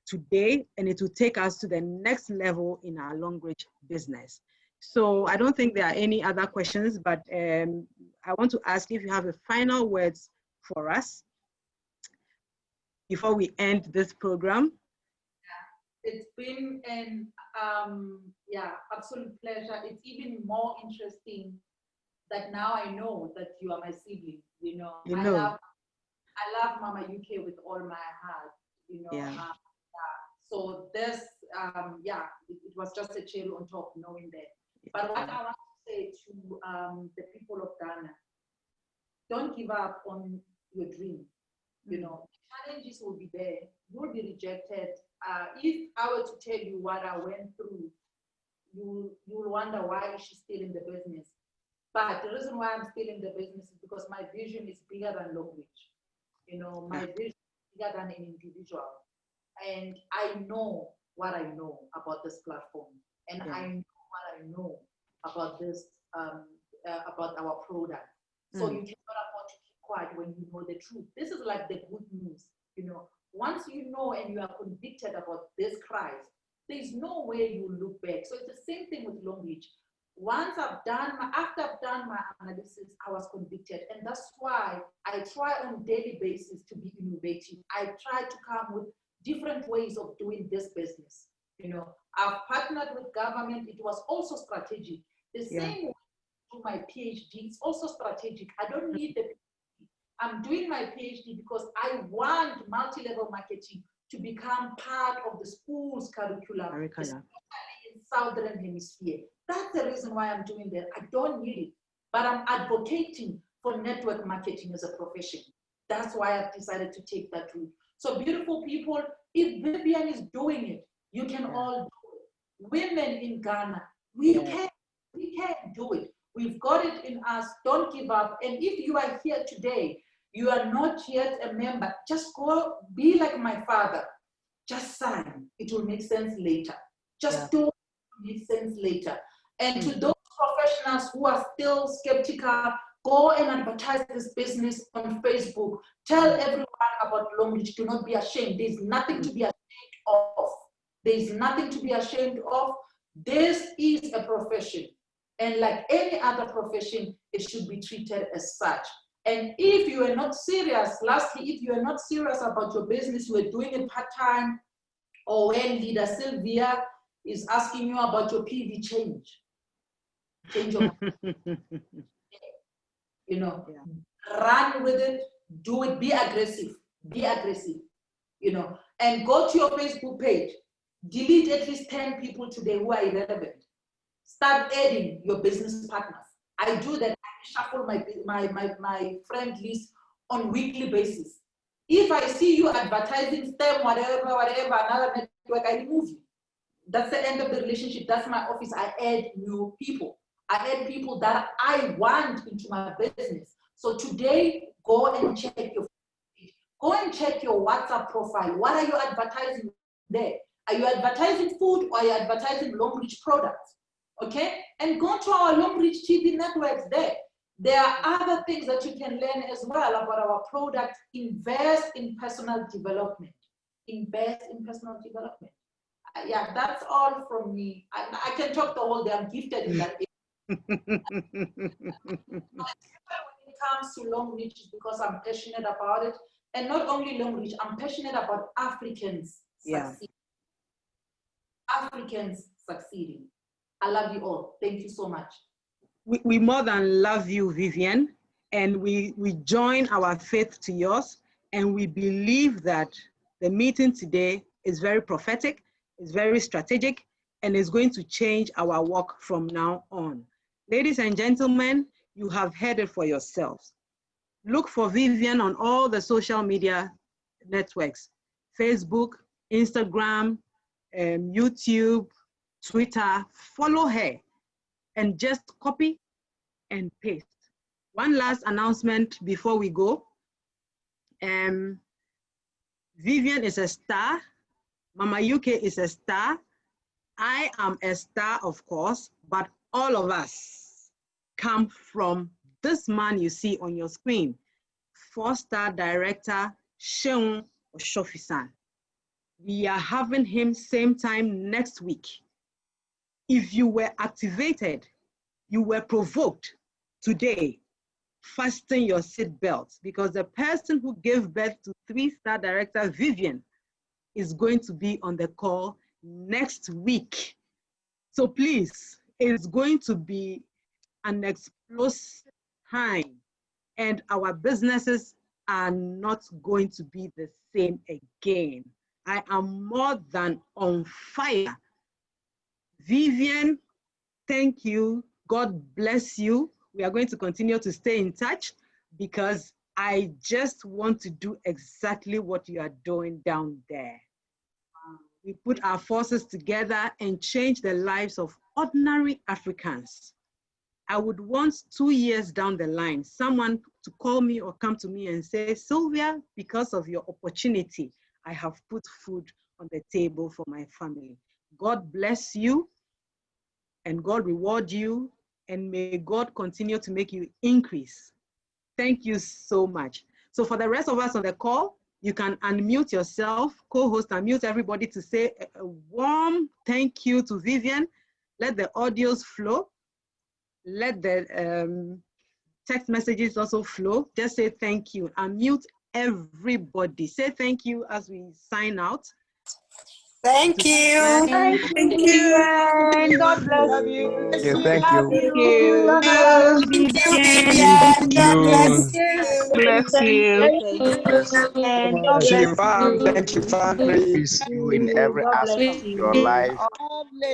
today, and it will take us to the next level in our Longrich business. So I don't think there are any other questions, but I want to ask if you have a final words for us before we end this program. It's been an absolute pleasure. It's even more interesting that now I know that you are my sibling. I love Mama UK with all my heart. So this, it was just a cherry on top knowing that. But what I want to say to the people of Ghana, don't give up on your dream. Challenges will be there. You'll be rejected. If I were to tell you what I went through, you'll wonder why is she still in the business. But the reason why I'm still in the business is because my vision is bigger than Longrich. My vision is bigger than an individual. And I know what I know about this platform. And I know what I know about this, about our product. So you cannot afford to keep quiet when you know the truth. This is like the good news. Once you know and you are convicted about this Christ, there's no way you look back. So it's the same thing with Longrich. After I've done my analysis, I was convicted. And that's why I try on a daily basis to be innovative. I try to come with different ways of doing this business. I've partnered with government. It was also strategic. The same way to my PhD, it's also strategic. I don't need the PhD. I'm doing my PhD because I want multi-level marketing to become part of the school's curriculum, especially in Southern Hemisphere. That's the reason why I'm doing that. I don't need it, but I'm advocating for network marketing as a profession. That's why I've decided to take that route. So beautiful people, if Vivian is doing it, you can all do it. Women in Ghana, we can do it. We've got it in us. Don't give up. And if you are here today, you are not yet a member, just go be like my father. Just sign. It will make sense later. Just do it. It will make sense later. And to those professionals who are still skeptical, go and advertise this business on Facebook. Tell everyone about Longrich. Do not be ashamed. There's nothing to be ashamed of. There's nothing to be ashamed of. This is a profession. And like any other profession, it should be treated as such. And if you are not serious, lastly, if you are not serious about your business, you are doing it part-time, or when Leader Sylvia is asking you about your PV change your run with it, do it, be aggressive, and go to your Facebook page, delete at least 10 people today who are irrelevant. Start adding your business partners. I do that. I shuffle my friend list on weekly basis. If I see you advertising STEM, whatever, another network, I remove you. That's the end of the relationship. That's my office. I add new people. I add people that I want into my business. So today, go and check your page. Go and check your WhatsApp profile. What are you advertising there? Are you advertising food or are you advertising Longrich products? Okay? And go to our Longrich TV networks there. There are other things that you can learn as well about our product. Invest in personal development. Invest in personal development. Yeah, that's all from me. I can talk the whole day. I'm gifted in that area. When it comes to Longrich, because I'm passionate about it, and not only Longrich, I'm passionate about Africans succeeding. Africans succeeding. I love you all. Thank you so much. We more than love you, Vivian, and we join our faith to yours, and we believe that the meeting today is very prophetic, is very strategic, and is going to change our work from now on. Ladies and gentlemen, you have heard it for yourselves. Look for Vivian on all the social media networks, Facebook, Instagram, YouTube, Twitter. Follow her and just copy and paste. One last announcement before we go. Vivian is a star. Mama UK is a star. I am a star, of course, but all of us come from this man you see on your screen, 4-star director, Seun Oshofisan. We are having him same time next week. If you were activated, you were provoked today, fasten your seatbelts, because the person who gave birth to 3-star director Vivian is going to be on the call next week. So please, it's going to be an explosive time, and our businesses are not going to be the same again. I am more than on fire. Vivian, thank you. God bless you. We are going to continue to stay in touch, because I just want to do exactly what you are doing down there. We put our forces together and change the lives of ordinary Africans. I would want 2 years down the line, someone to call me or come to me and say, Sylvia, because of your opportunity, I have put food on the table for my family. God bless you, and God reward you, and may God continue to make you increase. Thank you so much. So for the rest of us on the call, you can unmute yourself, co-host, unmute everybody to say a warm thank you to Vivian. Let the audios flow. Let the text messages also flow. Just say thank you. Unmute everybody. Say thank you as we sign out. Thank you. Thank you. And God bless you. Thank you. God bless you. Bless you. And God Thank you, bless fam. you. Thank you, family. Peace you in every God bless aspect of your you. life.